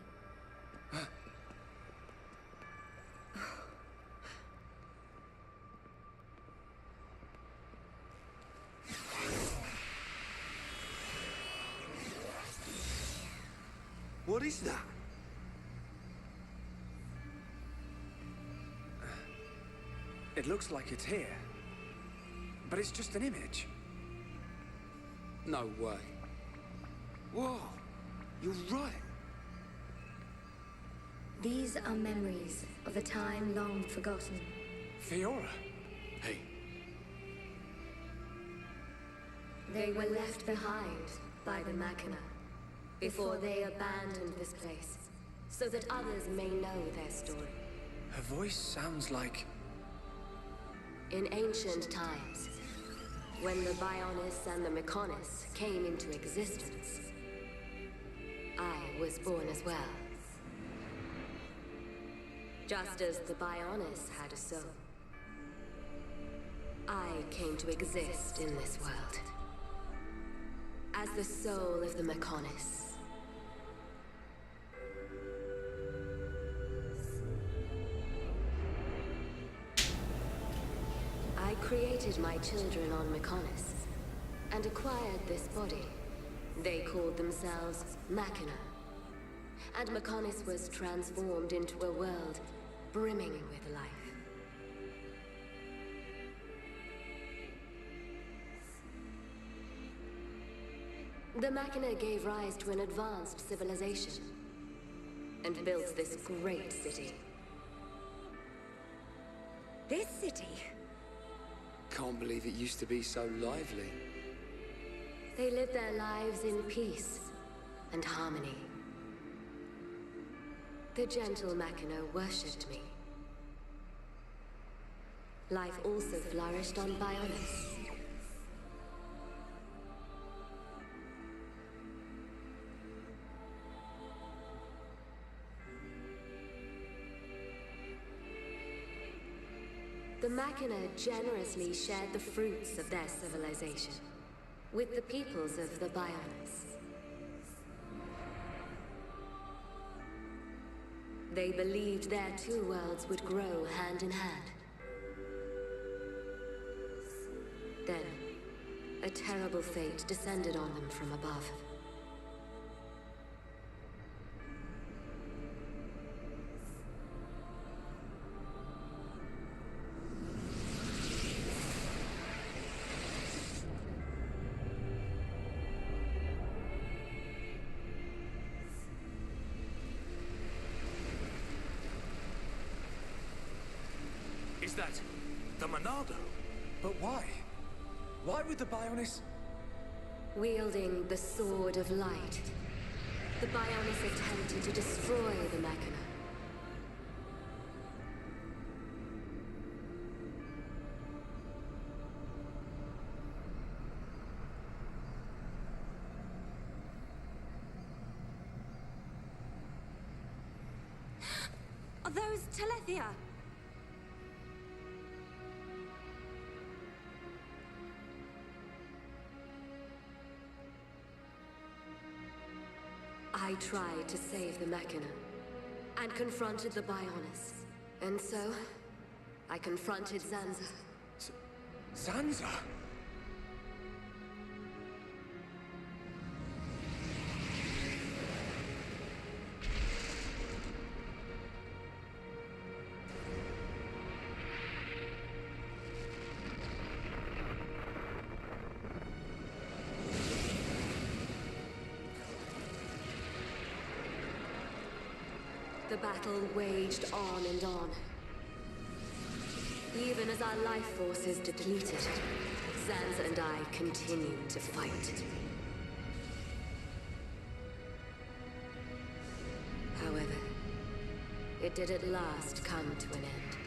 What is that? It looks like it's here. But it's just an image. No way. Whoa! You're right. These are memories of a time long forgotten. Fiora. Hey. They were left behind by the Machina before they abandoned this place, so that others may know their story. Her voice sounds like... In ancient times, when the Bionis and the Mechonis came into existence, I was born as well. Just as the Bionis had a soul, I came to exist in this world as the soul of the Mechonis. I created my children on Mechonis and acquired this body. They called themselves Machina. And Mechonis was transformed into a world brimming with life. The Machina gave rise to an advanced civilization and built this great city. This city? Can't believe it used to be so lively. They lived their lives in peace and harmony. The gentle Machina worshipped me. Life also flourished on Bionis. The Machina generously shared the fruits of their civilization with the peoples of the Bionis. They believed their two worlds would grow hand in hand. Then, a terrible fate descended on them from above. Is that the Monado? But why? Why would the Bionis... Wielding the Sword of Light, the Bionis attempted to destroy the Machina. Are those Telethia? I tried to save the Machina, and confronted the Bionis. And so, I confronted Zanza. Zanza? The battle waged on and on. Even as our life forces depleted, Zanza and I continued to fight. However, it did at last come to an end.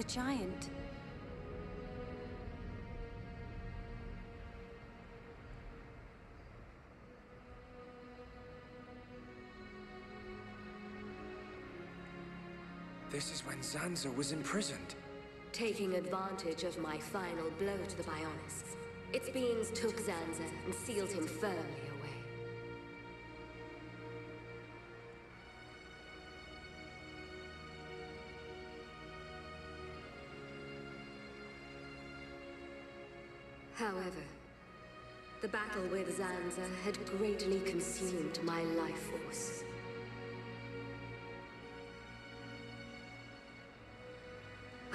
the giant. This is when Zanza was imprisoned. Taking advantage of my final blow to the Bionis, its beings took Zanza and sealed him firmly away. However, the battle with Zanza had greatly consumed my life force.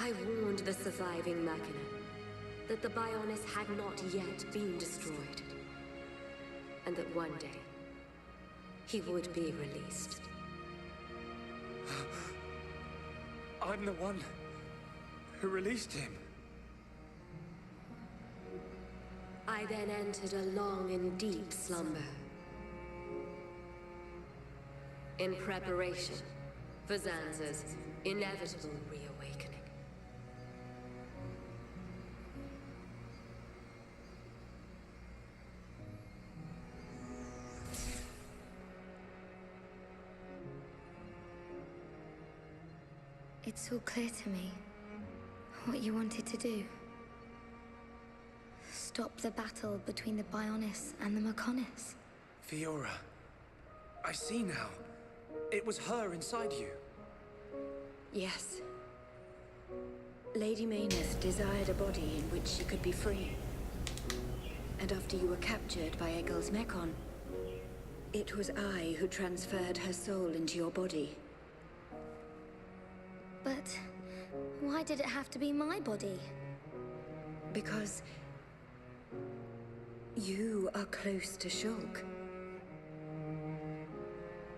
I warned the surviving Machina that the Bionis had not yet been destroyed, and that one day he would be released. I'm the one who released him. I then entered a long and deep slumber, in preparation for Zanza's inevitable reawakening. It's all clear to me what you wanted to do. Stop the battle between the Bionis and the Mechonis. Fiora, I see now. It was her inside you. Yes. Lady Mayneth desired a body in which she could be free. And after you were captured by Egil's Mechon, it was I who transferred her soul into your body. But why did it have to be my body? Because you are close to Shulk,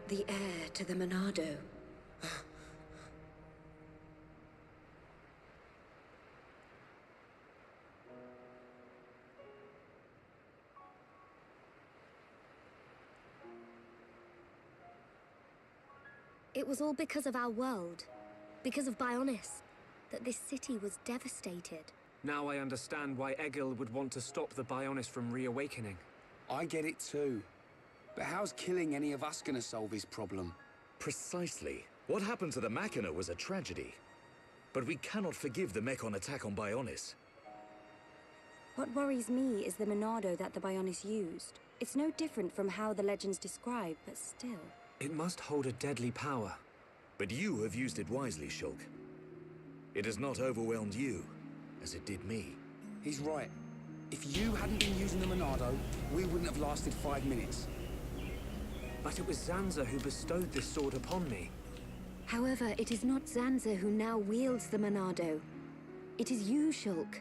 the heir to the Monado. It was all because of our world, because of Bionis, that this city was devastated. Now I understand why Egil would want to stop the Bionis from reawakening. I get it too. But how's killing any of us gonna solve his problem? Precisely. What happened to the Machina was a tragedy. But we cannot forgive the Mechon attack on Bionis. What worries me is the Monado that the Bionis used. It's no different from how the legends describe, but still. It must hold a deadly power. But you have used it wisely, Shulk. It has not overwhelmed you, as it did me. He's right. If you hadn't been using the Monado, we wouldn't have lasted 5 minutes. But it was Zanza who bestowed this sword upon me. However, it is not Zanza who now wields the Monado. It is you, Shulk.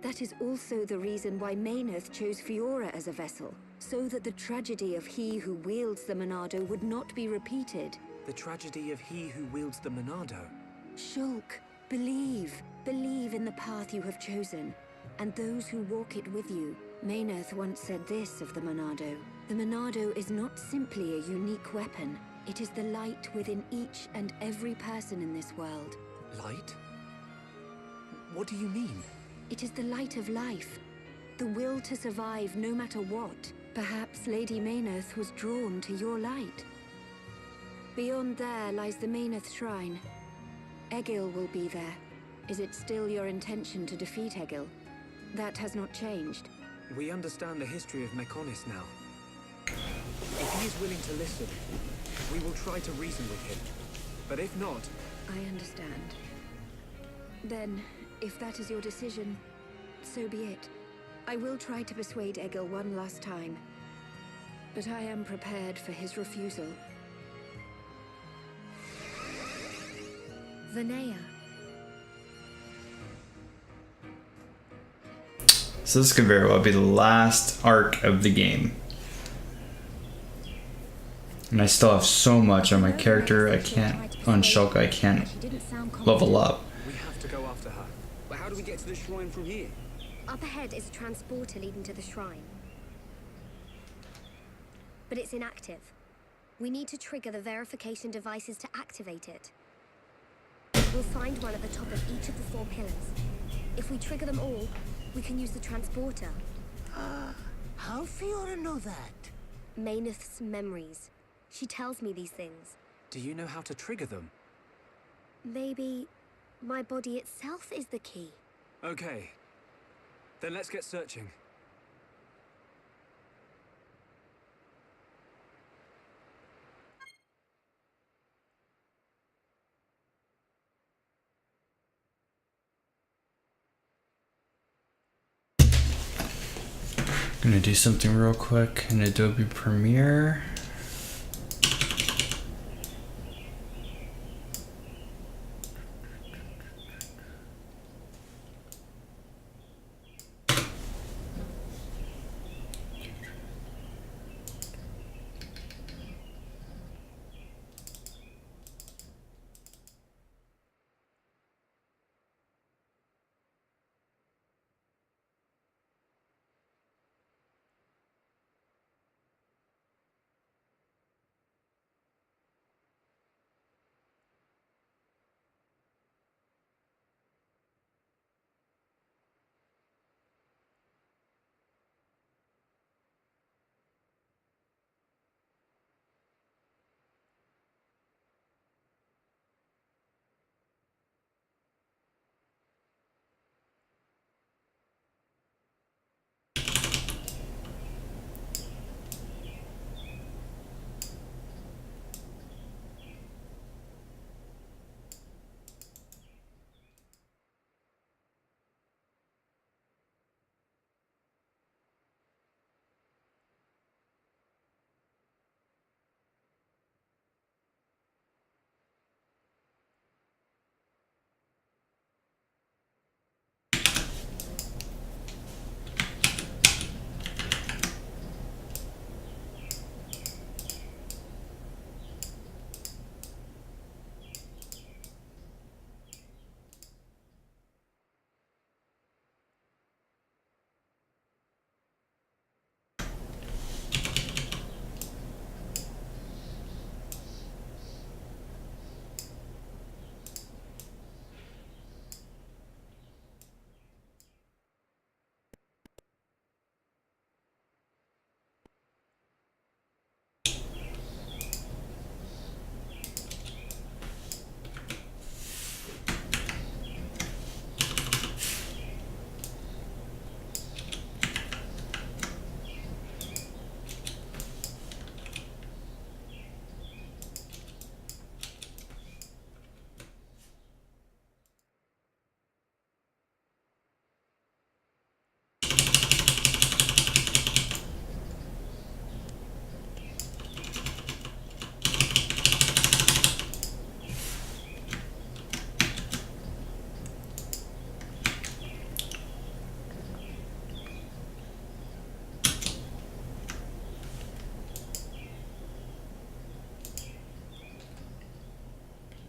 That is also the reason why Mayneth chose Fiora as a vessel, so that the tragedy of he who wields the Monado would not be repeated. The tragedy of he who wields the Monado. Shulk, believe. Believe in the path you have chosen, and those who walk it with you. Mayneth once said this of the Monado. The Monado is not simply a unique weapon. It is the light within each and every person in this world. Light? What do you mean? It is the light of life. The will to survive no matter what. Perhaps Lady Mayneth was drawn to your light. Beyond there lies the Mayneth Shrine. Egil will be there. Is it still your intention to defeat Egil? That has not changed. We understand the history of Mechonis now. If he is willing to listen, we will try to reason with him. But if not... I understand. Then, if that is your decision, so be it. I will try to persuade Egil one last time. But I am prepared for his refusal. Vanea. So this could very well be the last arc of the game. And I still have so much on my character, I can't, on Shulk, I can't level up. We have to go after her. But how do we get to the shrine from here? Up ahead is a transporter leading to the shrine. But it's inactive. We need to trigger the verification devices to activate it. We'll find one at the top of each of the 4 pillars. If we trigger them all, we can use the transporter. How Fiora know that? Mayneth's memories. She tells me these things. Do you know how to trigger them? Maybe my body itself is the key. Okay. Then let's get searching. Gonna do something real quick in Adobe Premiere.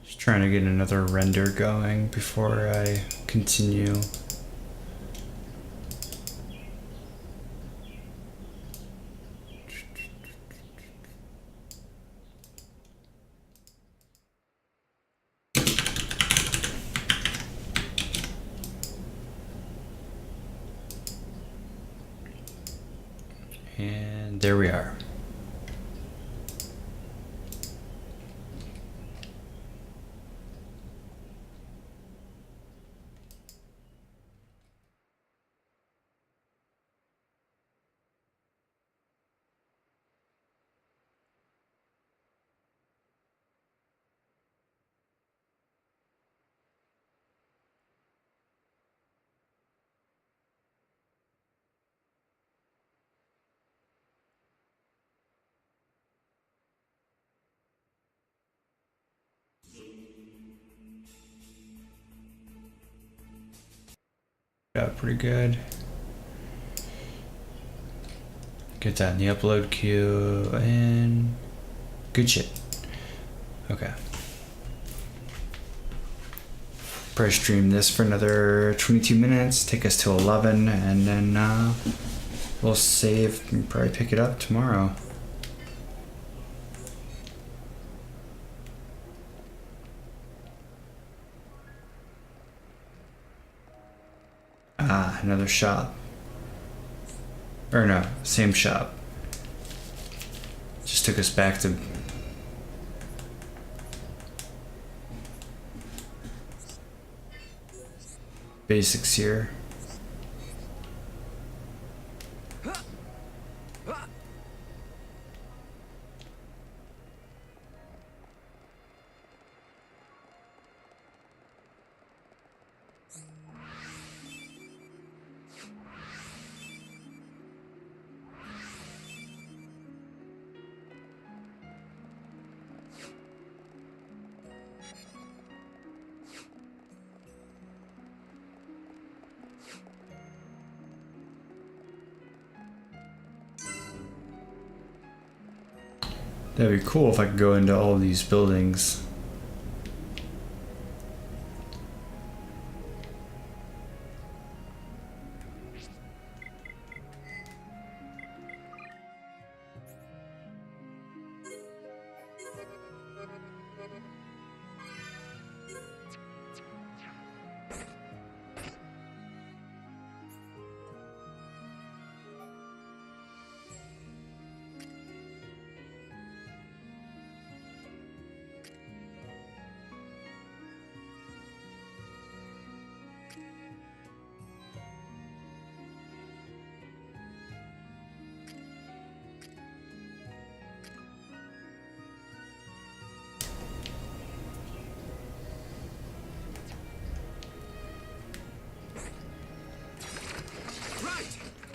Just trying to get another render going before I continue. And there we are. Got pretty good. Get that in the upload queue and good shit. Okay. Probably stream this for another 22 minutes, take us to 11, and then we'll save and probably pick it up tomorrow. another shop. Or no, same shop. Just took us back to basics here. That'd be cool if I could go into all these buildings.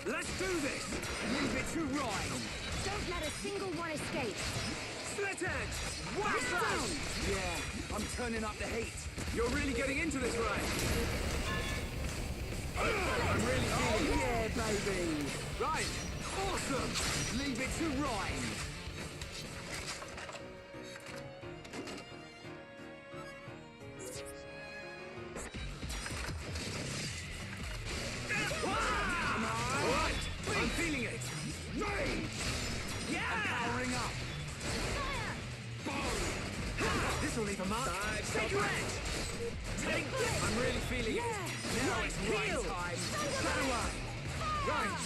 Let's do this! Leave it to Riot! Don't let a single one escape! Split edge! Whack down! Yeah, I'm turning up the heat. You're really getting into this, Riot. I'm really feeling it. Yeah, baby! Right, awesome! Leave it to Riot.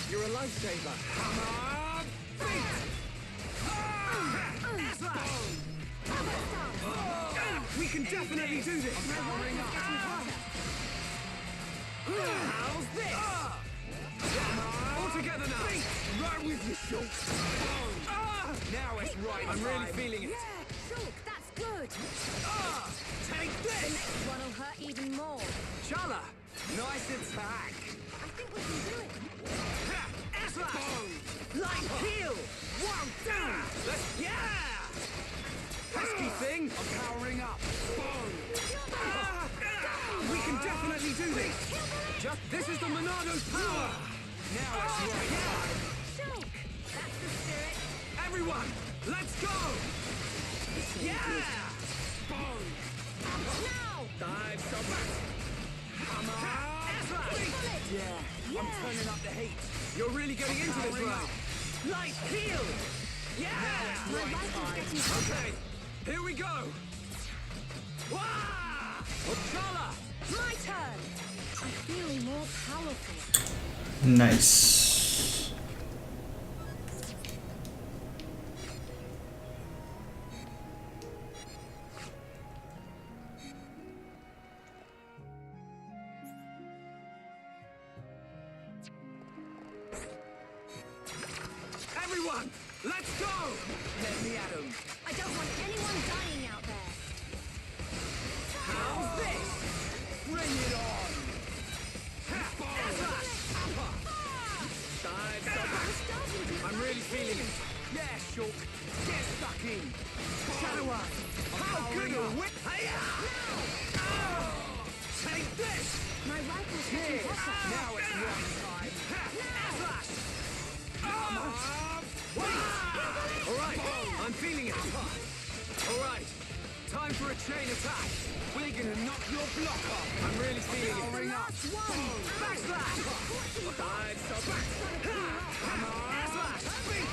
You're a lifesaver. Come on! We can definitely do this. How's this? All together now. Right with you, Shulk. Now it's right. I'm really feeling it. Yeah, Shulk, that's good. Take this. The next one will hurt even more. Chala, nice attack. I think we can do it. Light heal! One down! Let's pesky thing! I'm powering up! We can definitely do this! This is the Monado's power! Now it's right time! Shulk, that's the spirit! Everyone, let's go! Yeah! Now! Dive, stop back! Come on! Yeah, I'm turning up the heat. You're really getting into this, right? Light heal! Yeah! My rifle's getting hotter. Okay, here we go! Wah! Chala! My turn! I feel more powerful. Nice. Everyone, let's go! Let me at 'em. I don't want anyone dying out there. How's this? Bring it on! I'm really feeling it. Yeah, Shulk. Get stuck in. Shadow Eye. How good a whip! Take this! My rifle's getting hotter. Now it's right time. Alright, I'm feeling it. Alright, time for a chain attack. We're gonna knock your block off. I'm really feeling it. The last one. Backslash! Dive, stop back. Come on! Beat!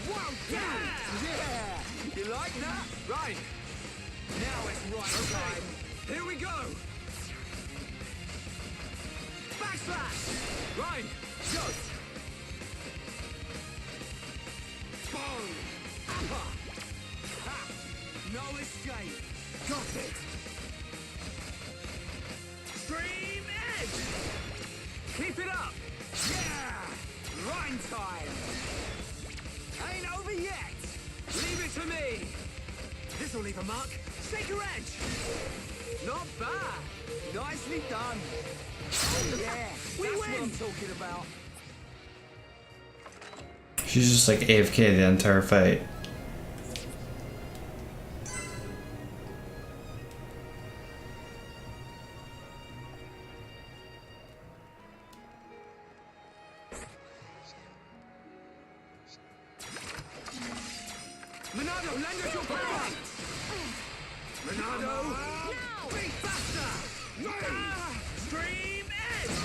One down! Yeah! You like that? Right. Now it's right time. Here we go! Backslash! Slash! Ryan, go! Boom! Ha! Ha! No escape! Got it! Stream Edge! Keep it up! Yeah! Rhyme time! Ain't over yet! Leave it to me! This'll leave a mark. Shaker Edge! Not bad! Nicely done! Oh yeah! We win! What I'm talking about. She's just like AFK the entire fight. Monado, lend us your power! Monado! Now! Be faster! Stream Edge!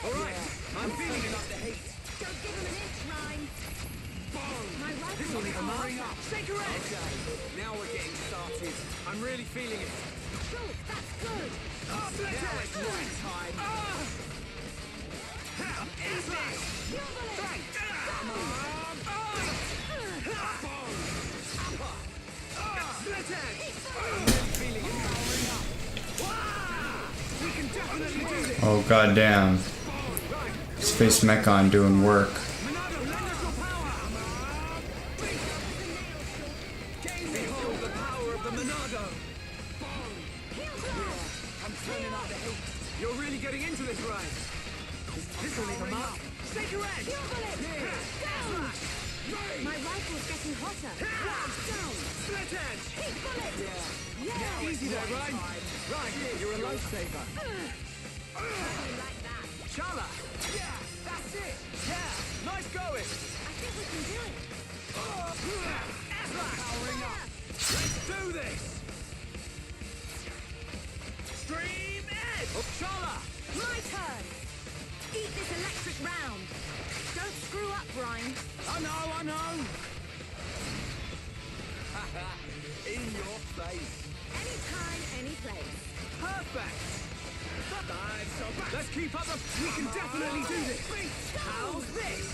Alright, I'm feeling it up the heat. Don't give him an inch, Rhyme. My rifle This'll leave a mark. up. Shaker Edge! Okay, now we're getting started. I'm really feeling it. Cool, that's good. Oh, now it's right time. It's like... Come on! Split Edge! I'm really feeling it powering up. Wow! We can definitely do this. Oh goddamn. Space Mechon doing work. Monado, lend us your power! Behold the power of the Monado! I'm turning up the heat. You're really getting into this, right? This'll leave a mark. Shaker Edge! My rifle's getting hotter. Down. Split Edge! Heat bullet. Yeah. Easy there, Ryan. Right, you're a lifesaver. Like that. Chala! Yeah, that's it! Yeah, nice going! I think we can do it. Powering up! Let's do this! Stream Edge! Chala! My turn. Eat this electric round. Don't screw up, Rhyme. I know! In your face! Anytime, any place. Perfect! Let's keep up the... We can definitely do this! How's this?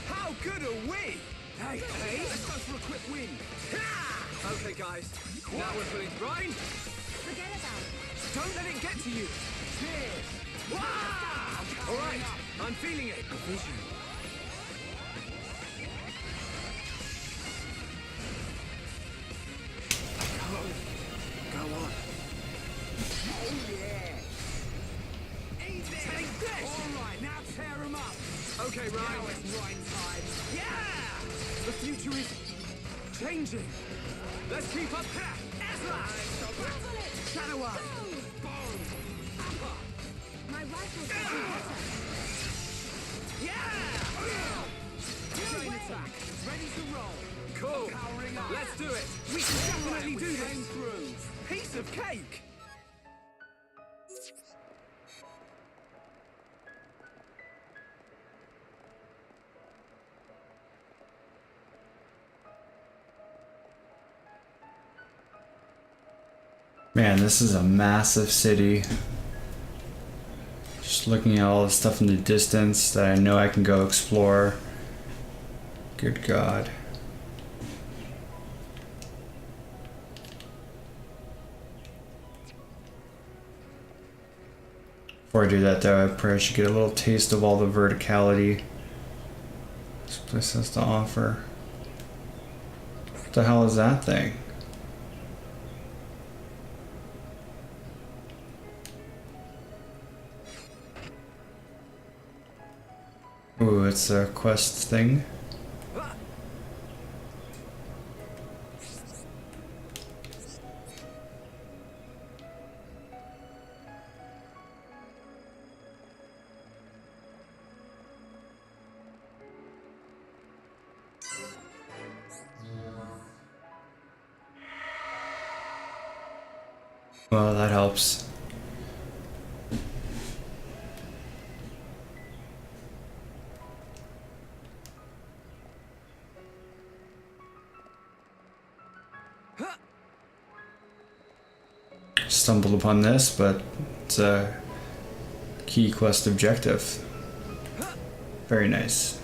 How good are we? Hey, let's go for a quick win. Okay, guys. Now we're putting... Ryan, Forget about it. don't let it get to you. Cheers. Wow! All right, I'm feeling it. A vision. Go on. Oh, yeah. Take this! All right, now tear him up. Okay, Ryan. Now it's Ryan time. Yeah! The future is changing. Let's keep up here. Shadow up. Boom. My rifle's getting hotter. Yeah! Chain attack. Ready to roll. Cool. Powering up. Let's do it. We can definitely do this. Through. Piece of cake. Man, this is a massive city. Just looking at all the stuff in the distance that I know I can go explore. Good God. Before I do that though, I probably should get a little taste of all the verticality this place has to offer. What the hell is that thing? Ooh, it's a quest thing. Well, that helps. stumbled upon this, but it's a key quest objective. Very nice.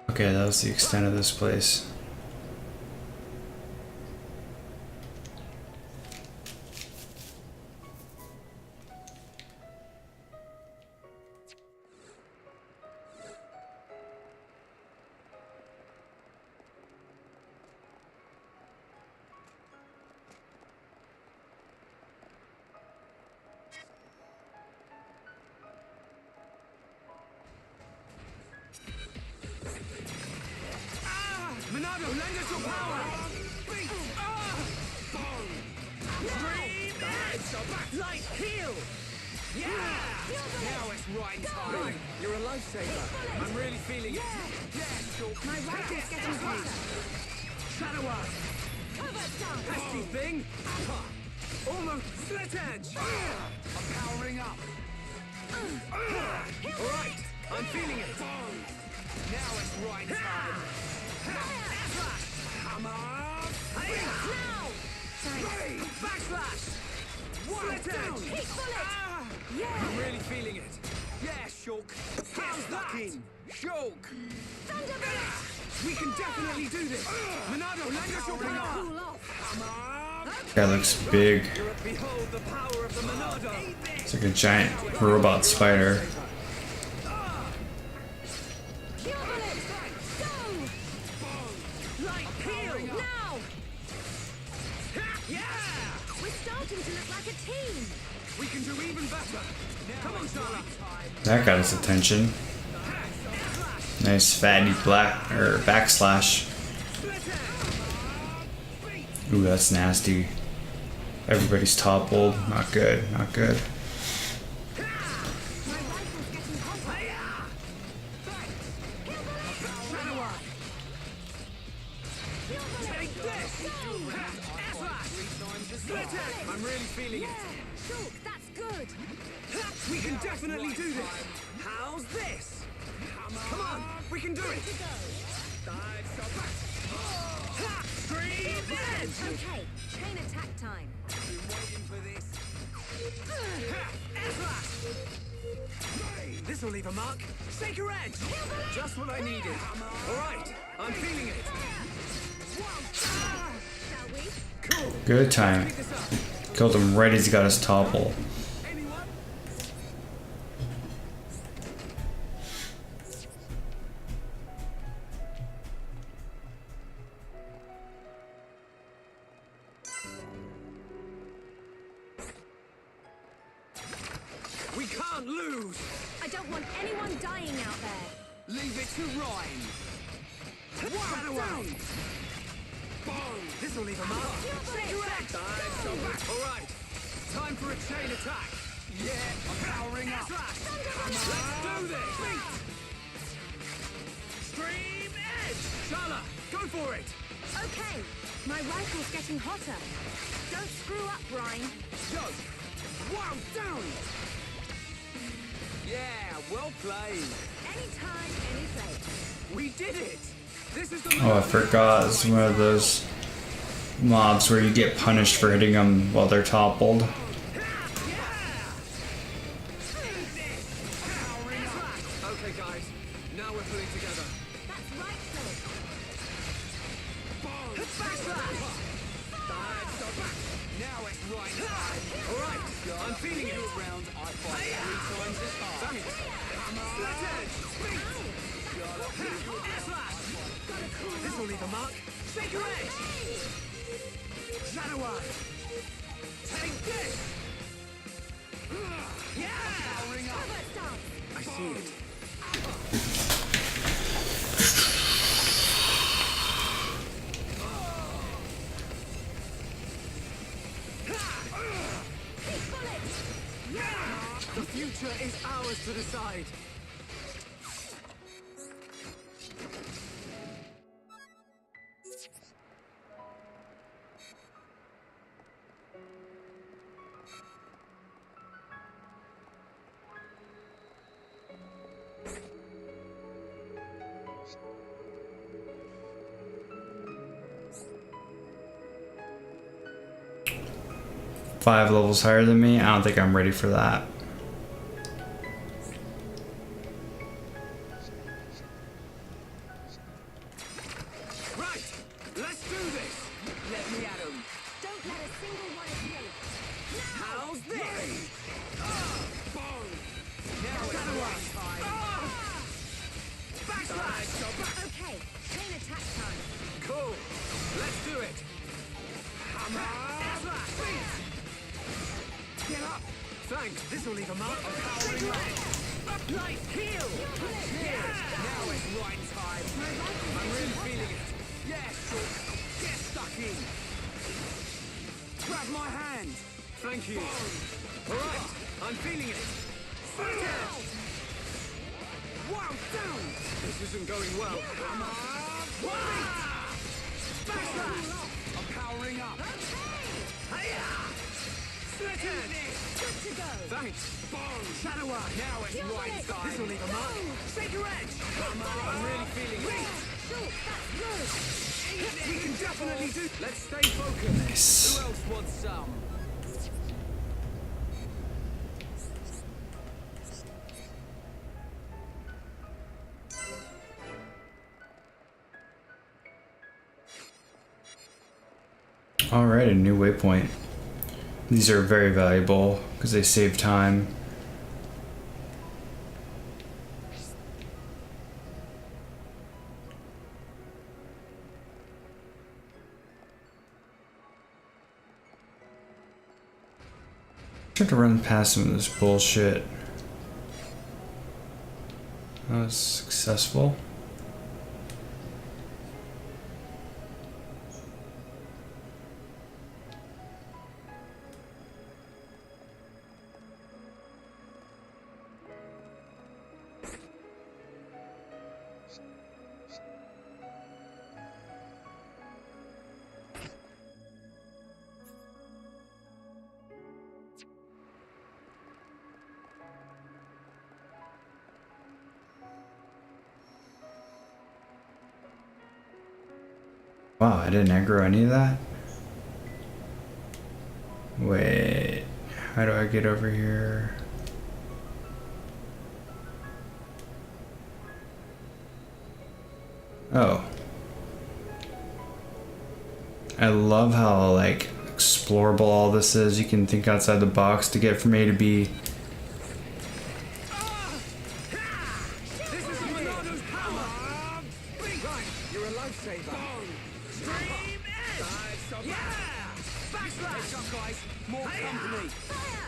Okay, that was the extent of this place. Monado, lend us your power! Beat! Bong! Scream! Edge! Light! Heal! Yeah! Now it's right time! Right, you're a lifesaver. I'm really feeling it. Yeah, My rifle's getting hotter. Shadow Eye! Pesky thing! Almost slit edge! I'm powering up! Alright, I'm feeling it! Now it's right time! Come on! Now! Ready! Backslash! Slit edge! Yeah! I'm really feeling it! Yeah, Shulk! How's that? Shulk! Thunderbolt! We can definitely do this! Monado, lend us your power! Cool off. Come on! Guy looks big. Behold the power of the Monado! It's like a giant robot spider. Now! Yeah! We're starting to look like a team! We can do even better! Come on, Charlie! That got his attention. Nice fatty black or backslash. Ooh, that's nasty. Everybody's toppled. Not good. Not good. I'm really feeling it. Shulk, that's good! We can definitely do this. How's this? Come on, we can do it. Dive, stop back. Scream edge. Okay, chain attack time. Been waiting for this. This will leave a mark. Shaker edge. Just what I needed. All right, I'm feeling it. Shall we? Cool. Good time. Killed him right as he got his topple. We can't lose. I don't want anyone dying out there. Leave it to Rhyme. One away. Bong. This will leave a mark. All right. Time for a chain attack. Yeah, I'm powering up. Let's do this. Stream edge. Shala, go for it. Okay, my rifle's getting hotter. Don't screw up, Ryan. Go. Wow, down. Yeah, well played. Anytime, any place. We did it. This is the Oh, I forgot. It's one of those mobs where you get punished for hitting them while they're toppled. Okay, guys. Now we're pulling together. That's right, Phil. Now it's right time. All right, I'm feeling it. Round, I fight 3 times as hard. Slit edge. This will leave a mark. Shake your edge. Shadow Eye. Take this! Yeah! I see it. The future is ours to decide. Five levels higher than me. I don't think I'm ready for that. Right, let's do this. Let me at him. Don't let a single one escape. How's this? Boom. Now it's right time. Backslash. Okay, chain attack time. Cool. Let's do it. Hammer. Get up. Thanks. This will leave a mark. I'm powering up. Nice heal. Yeah. Now it's right time. I'm really feeling it. Yeah, sure. Get stuck in. Grab my hand. Thank you. All right. I'm feeling it. Wow, down. This isn't going well. Backslash. I'm powering up. Good to go. Thanks. Boom. Shadow Eye. Now it's right time. This will leave a mark. Shaker Edge. I'm really feeling it. Shoot, that's good. We can definitely do. Let's stay focused. Nice. Who else wants some? Alright, a new waypoint. These are very valuable because they save time. Trying to run past some of this bullshit. That was successful. Wow, I didn't aggro any of that? Wait, how do I get over here? Oh. I love how, like, explorable all this is. You can think outside the box to get from A to B. You're a lifesaver. Stream Edge! Yeah! Backslash! Up, guys. More company. Fire!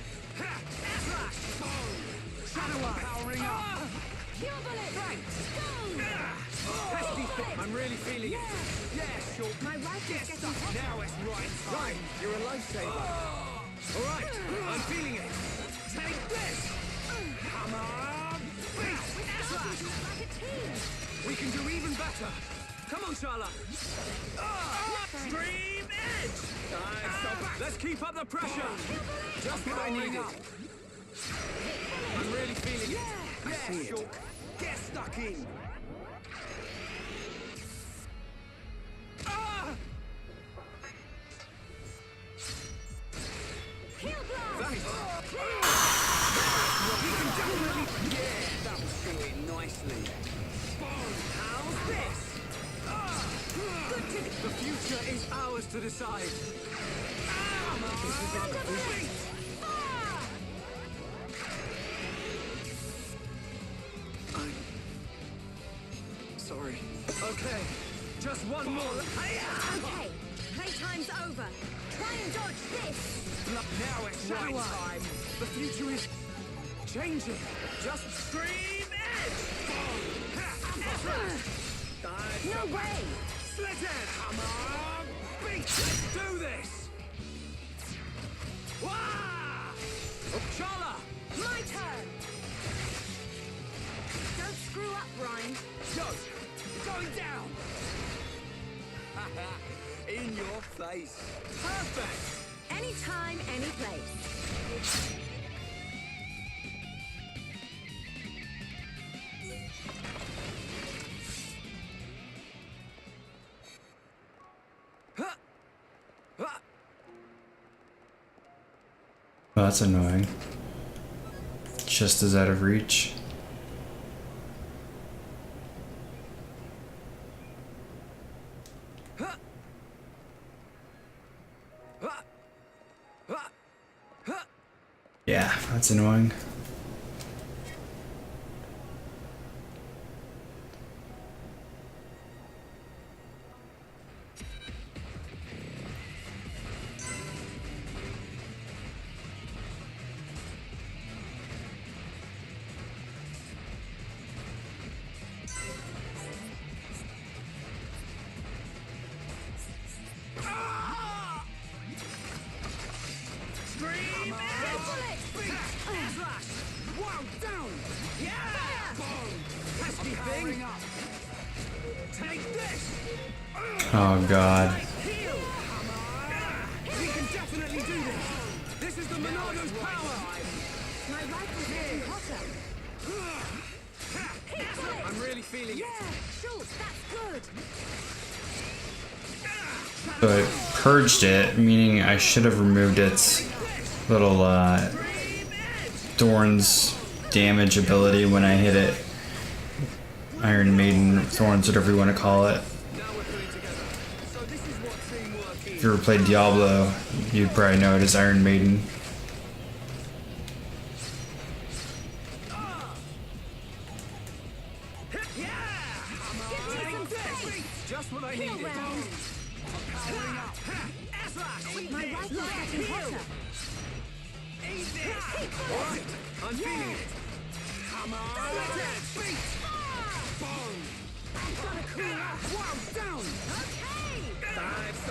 Slash! Shadow Eye. Powering up. Kill bullet! Pesty foot. I'm really feeling it. Yeah, sure. My rifle's getting hotter. Now it's right time. You're a lifesaver. All right. I'm feeling it. Take this. Come on. Slash! Like a team. We can do even better. Come on, Shala. Stream Edge. Let's keep up the pressure. Just what I needed. I'm really feeling it. Yeah, sure. Get stuck in. Heal blast! Thanks. We can definitely. Yeah, that was going nicely. How's this? The future is ours to decide. This is incomplete. I'm sorry. Okay, just one more. Okay, playtime's over. Try and dodge this. Now it's right time. The future is changing. Just scream edge. No way. Split it. Come on, beat. Let's do this. Wah! Chala. My turn. Don't screw up, Ryan. Yo, going down. In your face. Perfect. Anytime, any place. Oh, that's annoying. Just as out of reach. Yeah, that's annoying. Oh god. We can definitely do this. This is the Monado's power. My rifle's getting hotter. I'm really feeling it. Yeah, Schultz, that's good. So I purged it, meaning I should have removed its little thorns damage ability when I hit it. Iron Maiden thorns, whatever you want to call it. If you ever played Diablo, you'd probably know it as Iron Maiden. Just what I needed. My rifle's getting hotter. Alright, I'm feeling it. Come on. Boom. I've got to cool off. Wow, down. Okay.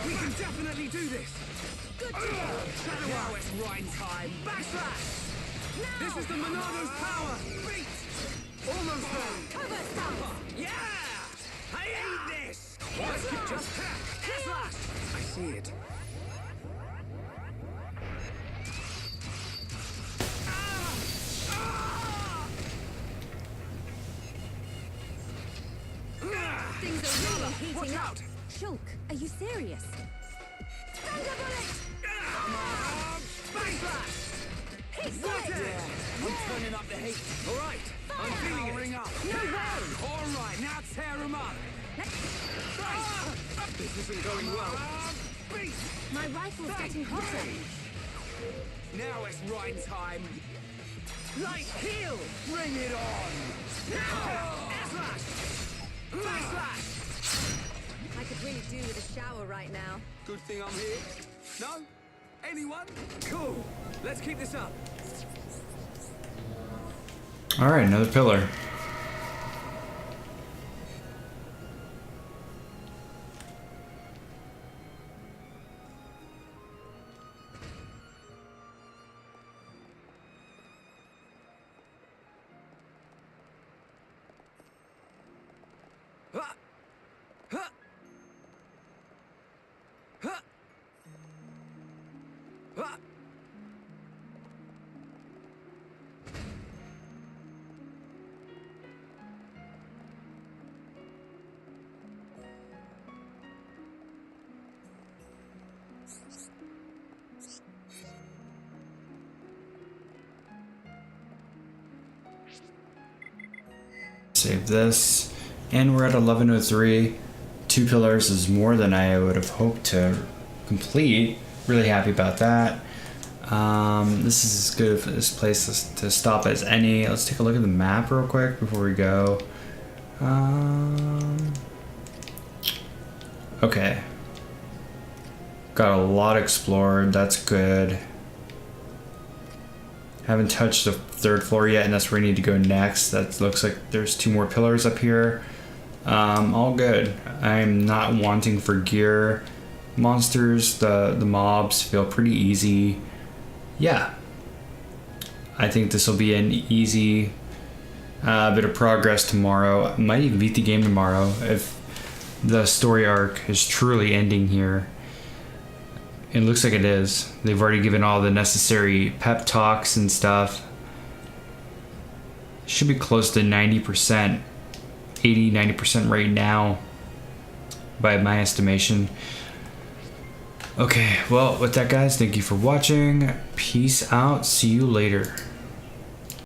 We can definitely do this. Good to go. Now it's right time. Backslash. This is the Monado's power. Beat. Almost there. Cover stuff. Yeah. I hate this. Let's keep just backslash. I see it. Things are really heating Watch up. out. Shulk, are you serious? Thunder bullet! Come on. Backslash. He's Got lit! it. I'm turning up the heat. All right. I'm feeling it. Ring up. No way! All right. Now tear him up. This isn't going well. Beat. My rifle's getting hotter. Now it's right time. Light heal. Bring it on. Slash. Backslash. I could really do with a shower right now. Good thing I'm here. No? Anyone? Cool. Let's keep this up. Alright, another pillar. Save this, and we're at 1103. 2 pillars is more than I would have hoped to complete. Really happy about that. This is as good of this place to stop as any. Let's take a look at the map real quick before we go. Okay. Got a lot explored. That's good. Haven't touched the 3rd floor yet, and that's where we need to go next. That looks like there's 2 more pillars up here. All good. I'm not wanting for gear. Monsters, the mobs feel pretty easy. Yeah. I think this will be an easy bit of progress tomorrow. I might even beat the game tomorrow if the story arc is truly ending here. It looks like it is. They've already given all the necessary pep talks and stuff. Should be close to 90%, 80-90% right now by my estimation. Okay, well, with that, guys, thank you for watching. Peace out. See you later.